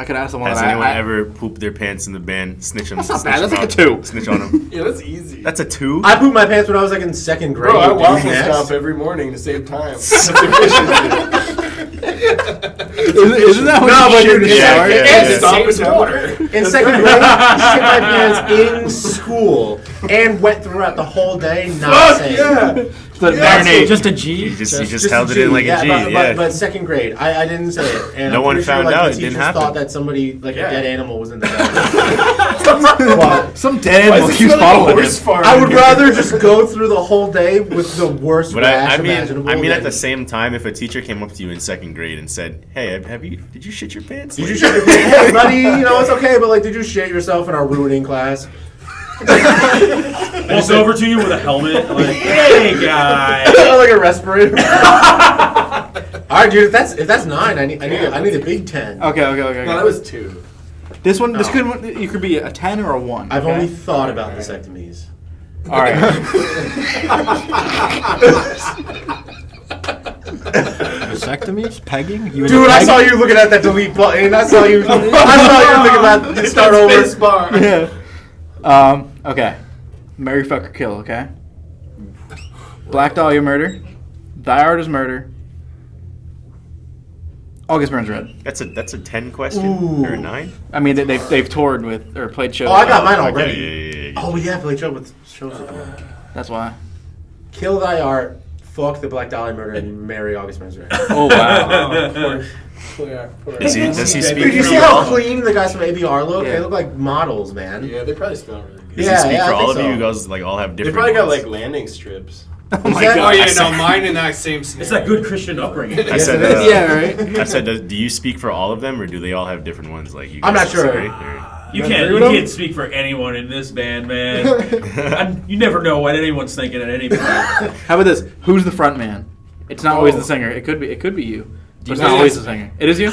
S1: could ask someone
S3: Has
S1: that
S3: anyone
S1: I
S3: ever pooped their pants in the band? Snitch on them.
S1: That's not bad. That's like a 2.
S3: Snitch on them.
S4: Yeah, that's easy.
S3: That's a 2?
S7: I pooped my pants when I was like in 2nd grade.
S4: Bro, I
S7: dude.
S4: waffle
S7: Next.
S4: stop every morning to save time. That's efficiency.
S1: Isn't that what
S7: No,
S1: you
S7: but
S1: shit in
S7: dude,
S1: the shower?
S7: yeah.
S5: And
S4: Yeah.
S5: it saves water.
S7: In 2nd grade, I shit my pants in school. and went throughout the whole day not saying.
S1: The marinade.
S2: Just a G.
S3: You just held it in like a G.
S7: But second grade, I didn't say it. And
S3: No
S7: I'm
S3: one
S7: pretty
S3: found
S7: sure,
S3: out.
S7: The
S3: It didn't
S7: teachers
S3: happen.
S7: thought that somebody, like a dead animal, was in the bed.
S1: Some dead animal keeps following him.
S7: I would rather just go through the whole day with the worst
S3: But
S7: rash
S3: I mean,
S7: imaginable.
S3: at
S7: than-
S3: the same time, if a teacher came up to you in second grade and said, "Hey, did you shit your pants?"
S7: Did you shit your pants? Hey, buddy, it's okay, but like, did you shit yourself in our ruining class?
S6: Walks over to you with a helmet, like, hey guy.
S7: Like a respirator. All right, dude. If that's 9, I need a big 10.
S1: Okay.
S4: No, that was 2.
S1: This one,
S7: Oh.
S1: you could be a 10 or a 1.
S7: I've
S1: okay?
S7: only thought about vasectomies.
S1: All right.
S2: Vasectomies? Pegging? You
S7: Dude, I saw you looking at that delete button. I saw you thinking about to start over.
S4: Space bar.
S1: Yeah. Okay. Marry, fuck, or kill. Okay. Black Dahlia murder. Die Hard is murder. August Burns Red.
S3: That's a 10 question or a 9.
S1: I mean, they've toured with or played shows.
S7: Oh, I got mine
S3: Okay,
S7: already.
S3: yeah.
S7: Oh yeah, play show with shows.
S1: That's why.
S7: Kill Thy Art. Fuck the Black Dahlia murder and marry August Burns Red.
S1: Oh wow.
S3: Does he speak
S7: Dude, you
S3: for
S7: see
S3: you
S7: how
S3: all?
S7: clean the guys from ABR look?
S1: Yeah.
S7: They look like models, man.
S4: Yeah, they probably smell really good.
S3: Does
S7: Yeah,
S3: he speak
S7: yeah,
S3: for
S7: I
S3: all
S7: think
S3: of you?
S7: so.
S3: You guys like all have
S4: They
S3: different.
S4: probably got
S3: ones?
S4: like landing strips.
S1: Oh my
S7: that-
S1: god.
S5: Oh yeah, no, mine in that same scenario.
S6: It's that good Christian upbringing.
S3: I said,
S7: Yes, it is.
S1: Yeah, right.
S3: I said, do you speak for all of them, or do they all have different ones? Like you
S7: I'm
S3: guys
S7: not sure.
S3: disagree, or-
S6: You
S1: agree with him?
S6: can't speak for anyone in this band, man. You never know what anyone's thinking at any point.
S1: How about this? Who's the front man? It's not always the singer. It could be you. But it's not
S5: you-
S1: always the singer. It is you.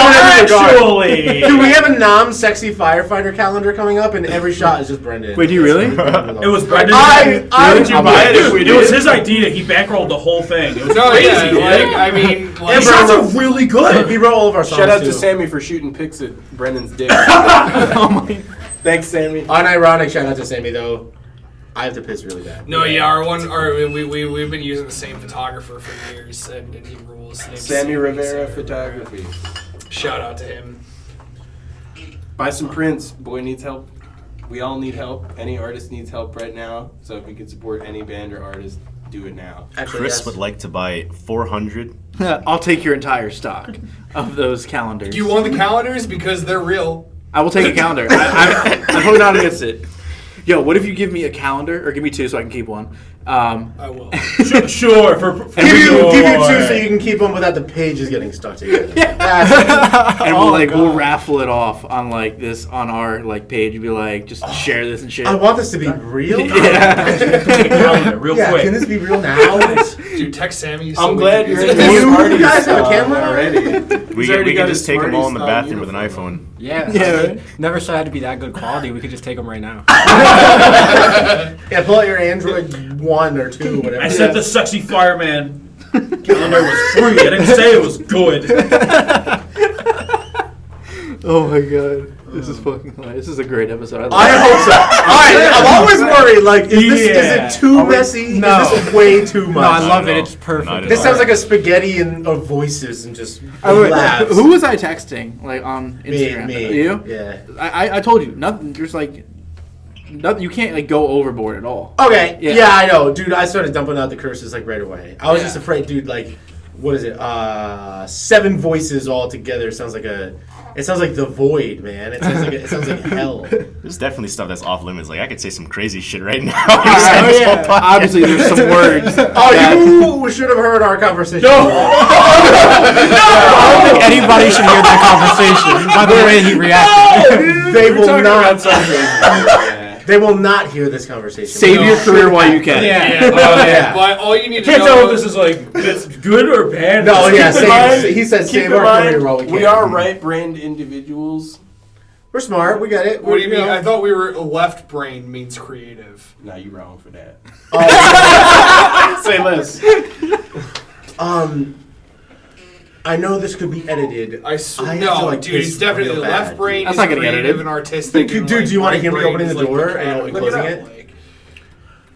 S6: Actually,
S7: Dude, we have a non-sexy firefighter calendar coming up, and every shot is just Brendan.
S1: Wait, do you really?
S6: it was Brendan.
S7: I
S6: Did you buy it?
S7: if we
S6: It was
S7: did.
S6: his idea. He bankrolled the whole thing. It was
S5: No,
S6: crazy.
S5: yeah, like I mean,
S6: These
S5: like,
S6: shots are really good.
S7: He wrote all of our songs
S4: Shout out
S7: too.
S4: to Sammy for shooting pics at Brendan's dick.
S1: Oh my.
S4: Thanks, Sammy.
S7: Unironic shout out to Sammy though. I have to piss really bad.
S5: no, yeah, we've been using the same photographer for years, and he rules. His name's
S4: Sammy Rivera
S5: so
S4: Photography.
S5: Shout out to him.
S4: Buy some prints. Boy needs help. We all need help. Any artist needs help right now. So if you can support any band or artist, do it now.
S7: Actually,
S3: Chris
S7: yes.
S3: would like to buy 400.
S1: I'll take your entire stock of those calendars.
S5: Do you want the calendars because they're real?
S1: I will take a calendar. I'm totally not against it. Yo, what if you give me a calendar, or give me 2 so I can keep one?
S5: I will.
S6: Sure.
S7: Give you 2 so you can keep them without the pages getting stuck together. That's
S1: And we'll raffle it off on on our page. You'd be like, just share this and shit.
S7: I want this to be real.
S1: Yeah.
S6: Real
S7: Yeah,
S6: quick.
S7: can this be real now?
S5: Dude, text Sammy.
S4: I'm glad you're in
S7: Do
S4: this
S7: you
S4: party
S7: guys have a camera?
S4: already.
S3: We
S4: already
S3: can
S4: got
S3: just
S4: his
S3: take them all in the
S4: Smarties
S3: bathroom with an
S4: uniform.
S3: iPhone.
S2: Yeah.
S1: Yeah, right.
S2: Never said it had to be that good quality. We could just take them right now.
S7: Yeah, pull out your Android 1 or 2, whatever.
S6: I said the sexy fireman calendar was free. I didn't say it was good.
S1: Oh my god, this is fucking hilarious. This is a great episode.
S7: I hope so. I'm always worried. Like, is it too messy?
S1: No.
S7: Is this way too much?
S2: No, I love
S3: Not
S2: it.
S3: at
S2: It's
S3: all.
S2: perfect.
S3: Not at
S7: This
S3: all.
S7: sounds like a spaghetti of voices and just
S1: Wait,
S7: laughs.
S1: who was I texting on Instagram?
S7: Me.
S1: You?
S7: Yeah.
S1: I told you nothing. There's nothing. You can't go overboard at all.
S7: Okay.
S1: Yeah.
S7: Yeah. I know, dude. I started dumping out the curses right away. I was
S1: Yeah.
S7: just afraid, dude. What is it? 7 voices all together sounds like It sounds like the void, man. It sounds like hell.
S3: There's definitely stuff that's off limits. Like I could say some crazy shit right now.
S1: Obviously, there's some words.
S7: Oh, you should have heard our conversation.
S2: I don't think anybody should hear that conversation by the way he reacted.
S7: They will
S4: Talking
S7: not.
S4: about something. Yeah.
S7: They will not hear this conversation.
S1: Save your career while you can.
S5: Yeah,
S7: yeah.
S5: But all you need to
S6: Can't
S5: know
S6: tell if this is it's good or bad.
S7: No, yeah.
S4: Keep in mind-
S7: He said
S4: Keep
S7: save
S4: in
S7: our career
S4: mind,
S7: while we can.
S4: we are right-brained individuals.
S7: We're smart. We get it.
S5: What do you mean?
S7: know.
S5: I thought we were left brain means creative.
S4: Nah, you wrong for that.
S7: Oh.
S4: Say less.
S7: I know this could be edited.
S5: I
S7: have to,
S5: no, dude,
S7: piss
S5: it's definitely
S7: real
S5: left
S7: bad,
S5: brain
S1: That's
S5: is
S1: not gonna get
S5: creative
S1: edited.
S5: and artistic.
S7: Dude,
S5: and,
S7: do you wanna
S5: right
S7: hear me
S5: brain
S7: opening
S5: is
S7: the door
S5: mechanical.
S7: and
S4: Look it
S7: closing
S4: up.
S7: it?
S5: Like,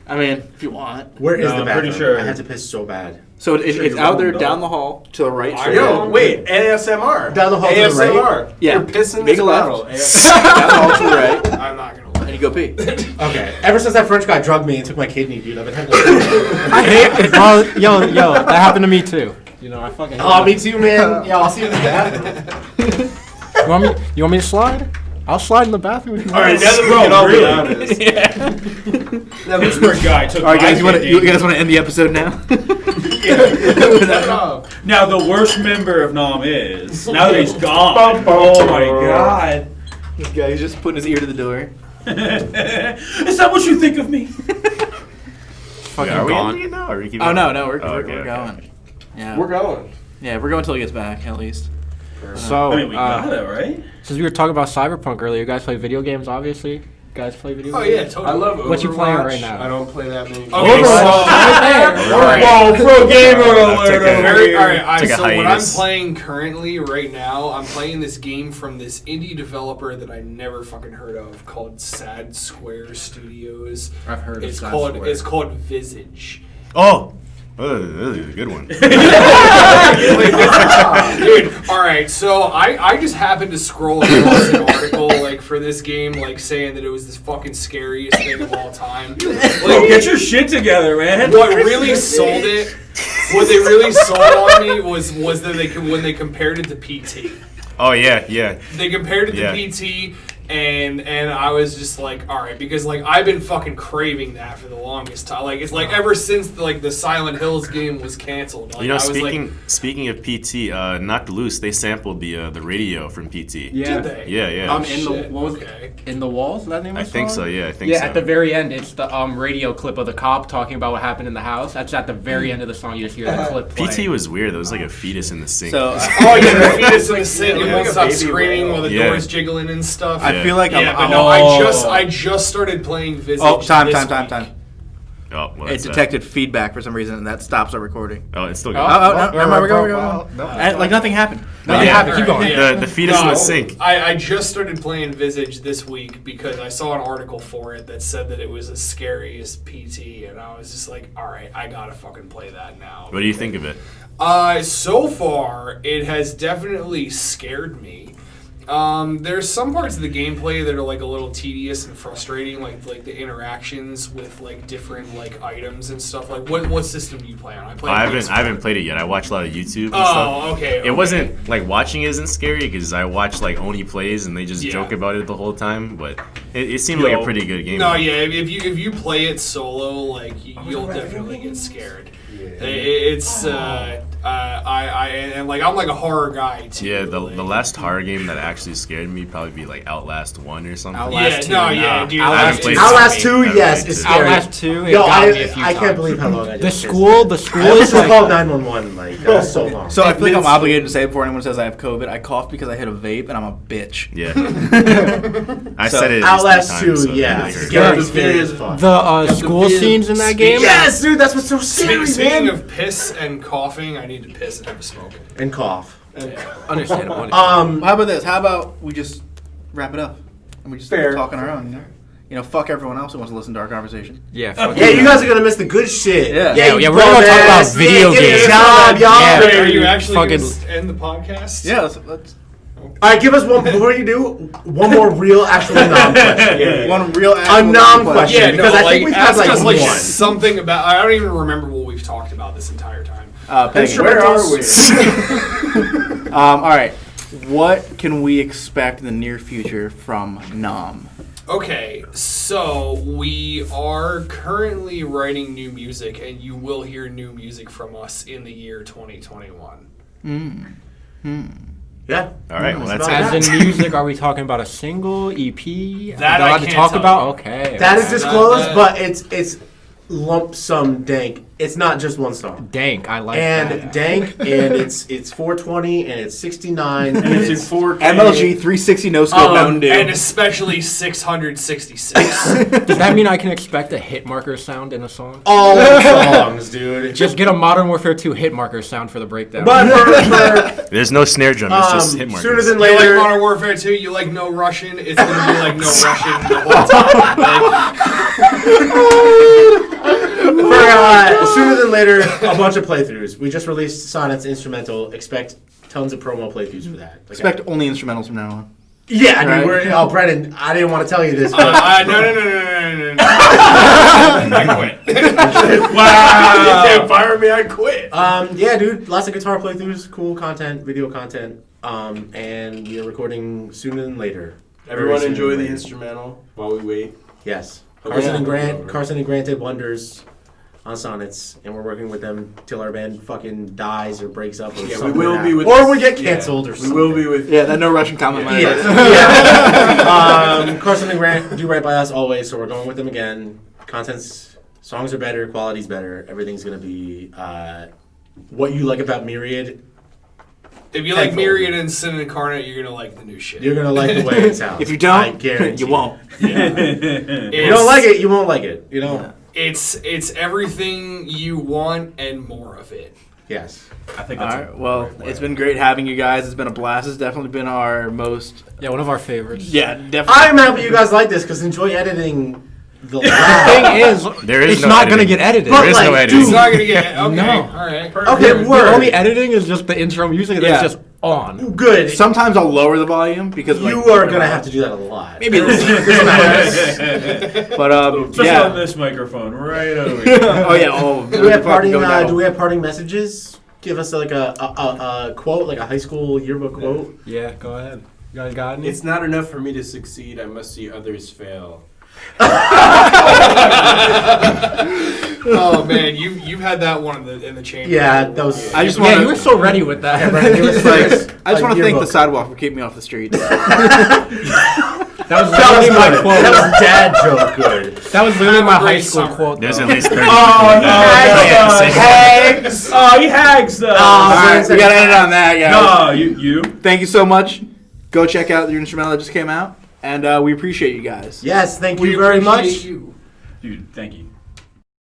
S1: I mean, if you want.
S7: Where is
S6: No,
S7: the
S6: I'm
S7: bathroom?
S6: pretty sure.
S7: I have to piss so bad.
S1: So
S6: Sure
S1: it's
S6: you're
S1: out there
S6: wrong,
S1: down
S6: though.
S1: the hall to the right.
S5: I
S1: straight
S5: know.
S1: up.
S4: Yo, wait, ASMR.
S7: Down the hall to the
S4: ASMR.
S7: right?
S1: Yeah.
S4: You're pissing
S1: Make
S4: this
S1: a left.
S4: bottle. ASMR.
S1: Down the hall to the right.
S5: I'm not gonna lie.
S1: And you go pee.
S7: Okay. Ever since that French guy drugged me and took my kidney, dude, I've been having.
S2: I hate. Yo, that happened to me too. You know, I fucking. Hate
S7: Oh,
S2: that.
S7: me too, man. Yo, I'll see you in the bathroom.
S2: You want me to slide? I'll slide in the bathroom. If you
S6: All
S2: want.
S6: right, now that we get all honest. That Pittsburgh guy took
S1: All right, guys,
S6: my
S1: you
S6: kidney.
S1: guys want to end the episode now?
S6: Now the worst member of Nam is now that he's gone. Oh my god!
S1: This guy, he's just putting his ear to the door.
S6: Is that what you think of me?
S2: Fucking
S3: Are we
S2: gone.
S3: ending it now? Or are we keep
S1: Oh,
S3: going?
S1: no, we're
S3: okay.
S1: going. Yeah.
S4: We're going.
S1: Yeah, we're going until he gets back, at least.
S2: So,
S6: I mean, we got it, right?
S2: since we were talking about Cyberpunk earlier, you guys play video games, obviously. You guys play video
S5: Oh
S2: games?
S5: yeah, totally.
S4: I love Overwatch.
S2: What you playing right now?
S4: I don't play that many.
S5: Okay,
S6: Whoa, pro gamer alert
S3: Took a-
S6: over
S5: Very,
S6: here.
S5: all right,
S3: Took a
S5: so what I'm
S3: hiatus.
S5: playing currently right now, I'm playing this game from this indie developer that I never fucking heard of called Sad Square Studios.
S2: I've heard of
S5: It's
S2: Sad
S5: called
S2: Square.
S5: it's called Visage.
S3: Oh, this is a good one.
S5: Dude, all right. So I just happened to scroll across an article like for this game, like saying that it was this fucking scariest thing of all time.
S6: Bro,
S5: Like,
S6: get your shit together, man.
S5: what really sold it, what they really sold on me was that when they compared it to PT.
S3: Oh yeah.
S5: They compared it to
S3: Yeah.
S5: PT, and I was just like, all right, because like I've been fucking craving that for the longest time. Like it's like ever since the Silent Hills game was canceled. Like,
S3: You know,
S5: I was
S3: speaking of PT, Knocked Loose, they sampled the radio from PT.
S2: Yeah.
S5: Did they?
S3: Yeah.
S2: In the
S5: Shit,
S2: what was
S5: okay.
S2: In the Walls? Is that the name of
S3: I
S2: the
S3: think
S2: song?
S3: so. Yeah, I think
S2: Yeah,
S3: so.
S2: at the very end, it's the radio clip of the cop talking about what happened in the house. That's at the very end of the song. You just hear the clip play.
S3: PT was weird. There was like a fetus in the sink.
S1: So,
S5: Oh yeah, the fetus in the sink and
S4: like
S5: won't
S4: a
S5: stop
S4: baby
S5: screaming while the
S3: whale.
S5: door's jiggling and stuff.
S1: I feel like
S5: yeah,
S1: I'm.
S5: but no, I just started playing Visage.
S1: Oh, time.
S5: this
S1: Time.
S5: week.
S3: oh, well,
S1: It
S3: that's
S1: detected feedback for some reason, and that stops our recording.
S3: that. Oh, it's still
S2: Oh,
S3: good.
S1: Oh, no,
S2: well,
S1: we're going.
S2: well, no.
S1: And, like nothing happened.
S2: Nothing
S3: Yeah.
S2: happened. Keep going.
S5: Yeah.
S3: The fetus in the sink.
S5: I just started playing Visage this week because I saw an article for it that said that it was as scary as PT, and I was just like, all right, I gotta fucking play that now.
S3: What do you think of it?
S5: So far, it has definitely scared me. There's some parts of the gameplay that are like a little tedious and frustrating, like the interactions with like different like items and stuff. Like what system do you play on?
S3: I haven't played it yet. I watched a lot of YouTube and
S5: Oh,
S3: stuff.
S5: okay.
S3: It wasn't like watching it isn't scary because I watch like Oni plays and they just
S5: Yeah.
S3: joke about it the whole time. But it seemed like a pretty good game.
S5: No, yeah. If you play it solo, like you'll definitely get scared. It's and like I'm like a horror guy too.
S3: Yeah, the
S5: like,
S3: last horror game that actually scared me probably be like Outlast 1 or something.
S2: Outlast
S5: Yeah, no,
S2: 2,
S5: yeah,
S2: no.
S5: dude.
S3: Outlast
S5: like,
S3: two.
S7: Outlast 2,
S3: I
S7: yes,
S3: really
S7: is
S3: did.
S7: scary.
S2: Outlast 2, it
S7: Yo,
S2: got me a few
S7: I can't
S2: times.
S7: believe how long I
S2: The
S7: just
S2: school
S7: I
S2: is
S7: almost
S2: like
S7: called 911. Like that was so long.
S1: So I feel like I'm obligated to say before anyone says I have COVID, I coughed because I hit a vape, and I'm a bitch.
S3: Yeah. I
S1: So,
S3: said it.
S7: Outlast
S3: at
S7: 2,
S3: least 3 times, so
S7: yeah,
S3: it really hurt.
S7: scary,
S4: the
S7: scary
S4: viz.
S7: as fuck.
S2: the school scenes in that game.
S7: Yes, dude, that's what's so scary,
S5: Speaking
S7: man.
S5: of piss and coughing, I need to piss and have a smoke.
S7: And cough.
S2: Understandable.
S1: How about this? How about we just wrap it up and we just
S4: Fair.
S1: talk on our own? You know, fuck everyone else who wants to listen to our conversation.
S2: Yeah. Fuck
S7: Yeah,
S2: it.
S7: you guys are gonna miss the good shit.
S1: Yeah.
S2: Yeah,
S7: you
S2: we're gonna talk about
S7: dumbass.
S2: video
S7: Yeah, get a
S2: games.
S7: job, y'all.
S2: Yeah.
S5: Wait, are you actually
S2: Fucking-
S5: going to end the podcast?
S1: Yeah, let's
S7: All right, give us one before you do. One more real, actual nom question.
S1: one real
S7: A nom question.
S5: Yeah,
S7: Because
S5: no,
S7: I
S5: like,
S7: think we've had
S5: ask
S7: like
S5: us like
S7: one.
S5: something about. I don't even remember what we've talked about this entire time.
S1: Peggy.
S4: Where are we?
S1: All right. What can we expect in the near future from Nom?
S5: Okay, so we are currently writing new music, and you will hear new music from us in the year 2021.
S7: Yeah.
S3: All right, well, that's
S7: about
S3: it.
S2: As in music, are we talking about a single EP?
S5: That
S2: Are we
S5: I
S2: allowed to
S5: can't
S2: talk
S5: tell
S2: about?
S5: you.
S2: Okay.
S7: That is disclosed,
S5: that-
S7: but it's lump sum dank. It's not just one song.
S2: Dank. I like
S7: And
S2: that.
S7: dank, and it's 420, and it's 69, and
S4: It's in
S7: it's
S4: 4K.
S1: MLG 360 no scope Mountain Dew.
S5: and especially 666.
S2: Does that mean I can expect a hit marker sound in a song?
S7: all songs, dude.
S2: Just get a Modern Warfare 2 hit marker sound for the breakdown.
S7: But for
S3: There's no snare drum. It's just hit markers.
S7: sooner than
S5: You like
S7: later,
S5: Modern Warfare 2, you like no Russian, it's gonna be like no Russian the whole time.
S7: sooner than later, a bunch of playthroughs. We just released Sonnet's instrumental. Expect tons of promo playthroughs for that. Like,
S1: Expect only instrumentals from now on.
S7: Yeah,
S1: Right.
S7: dude. Oh, Brennan, I didn't want to tell you this, but
S5: No. I quit.
S6: Wow.
S4: You can't fire me. I quit.
S7: yeah, dude. Lots of guitar playthroughs, cool content, video content, and we are recording sooner than later.
S4: Everyone
S7: Very
S4: enjoy
S7: soon
S4: the
S7: than later.
S4: instrumental while we wait.
S7: Yes.
S4: Okay.
S7: Carson and Grant did wonders on Sonnets, and we're working with them till our band fucking dies or breaks up or
S4: Yeah, we
S7: something.
S4: will be with.
S7: or we get canceled or
S4: We
S7: something.
S4: will be with.
S1: Yeah, that no Russian comment. might have-
S7: Yeah. Carson and Grant do right by us always, so we're going with them again. Songs are better, quality's better. Everything's gonna be what you like about Myriad.
S5: If you like
S7: Tenfold.
S5: Myriad and Sin Incarnate, you're gonna like the new shit.
S7: You're gonna like the way it sounds.
S1: If you
S7: I
S1: don't,
S7: guarantee
S1: you won't.
S7: If you don't like it, you won't like it. You know.
S5: It's everything you want and more of it.
S7: Yes.
S6: I think
S1: All
S6: that's
S1: right. Well, it's been great having you guys. It's been a blast. It's definitely been our most.
S2: Yeah, one of our favorites.
S1: Yeah, definitely.
S7: I'm happy you guys like this because enjoy editing the
S2: The
S7: loud.
S2: thing is,
S3: There is
S2: it's
S3: no
S2: not going to
S3: editing.
S2: get edited.
S7: But
S3: There is
S7: like,
S3: no
S7: dude,
S3: editing.
S5: It's not gonna get okay.
S2: No.
S5: All right.
S7: Okay,
S2: The
S7: word.
S2: only editing is just the intro music that's
S1: Yeah.
S2: just on.
S7: Good.
S1: Sometimes I'll lower the volume because
S7: You
S1: like,
S7: are gonna have to do that a lot.
S1: maybe a little. But
S6: Especially on
S1: yeah.
S6: this microphone right over here.
S1: Oh yeah. Oh,
S7: Do we have parting?
S1: go down.
S7: Do we have parting messages? Give us like a quote, like a high school yearbook quote.
S2: Yeah, go ahead. You guys got any?
S4: It's not enough for me to succeed. I must see others fail.
S5: Oh man, you've had that one in the chamber.
S7: Yeah, that was.
S1: I just
S2: Yeah,
S1: want
S2: you were so ready with that.
S7: Brandon, it was like,
S1: I just want to thank the
S7: yearbook.
S1: sidewalk for keeping me off the streets.
S2: That was
S7: That was
S2: literally my
S7: good.
S2: quote.
S7: That was dad joke good.
S2: That was literally
S5: Have a
S2: my
S5: great
S2: high school
S5: summer.
S2: quote.
S3: There's
S2: though.
S3: at least 30
S6: Hags! Oh, he hags though.
S1: All right, we gotta end it on that, guys.
S6: No, you.
S1: Thank you so much. Go check out your instrumental that just came out, and we appreciate you guys.
S7: Yes, thank
S5: We
S7: you very much.
S5: appreciate you.
S6: Dude, thank you.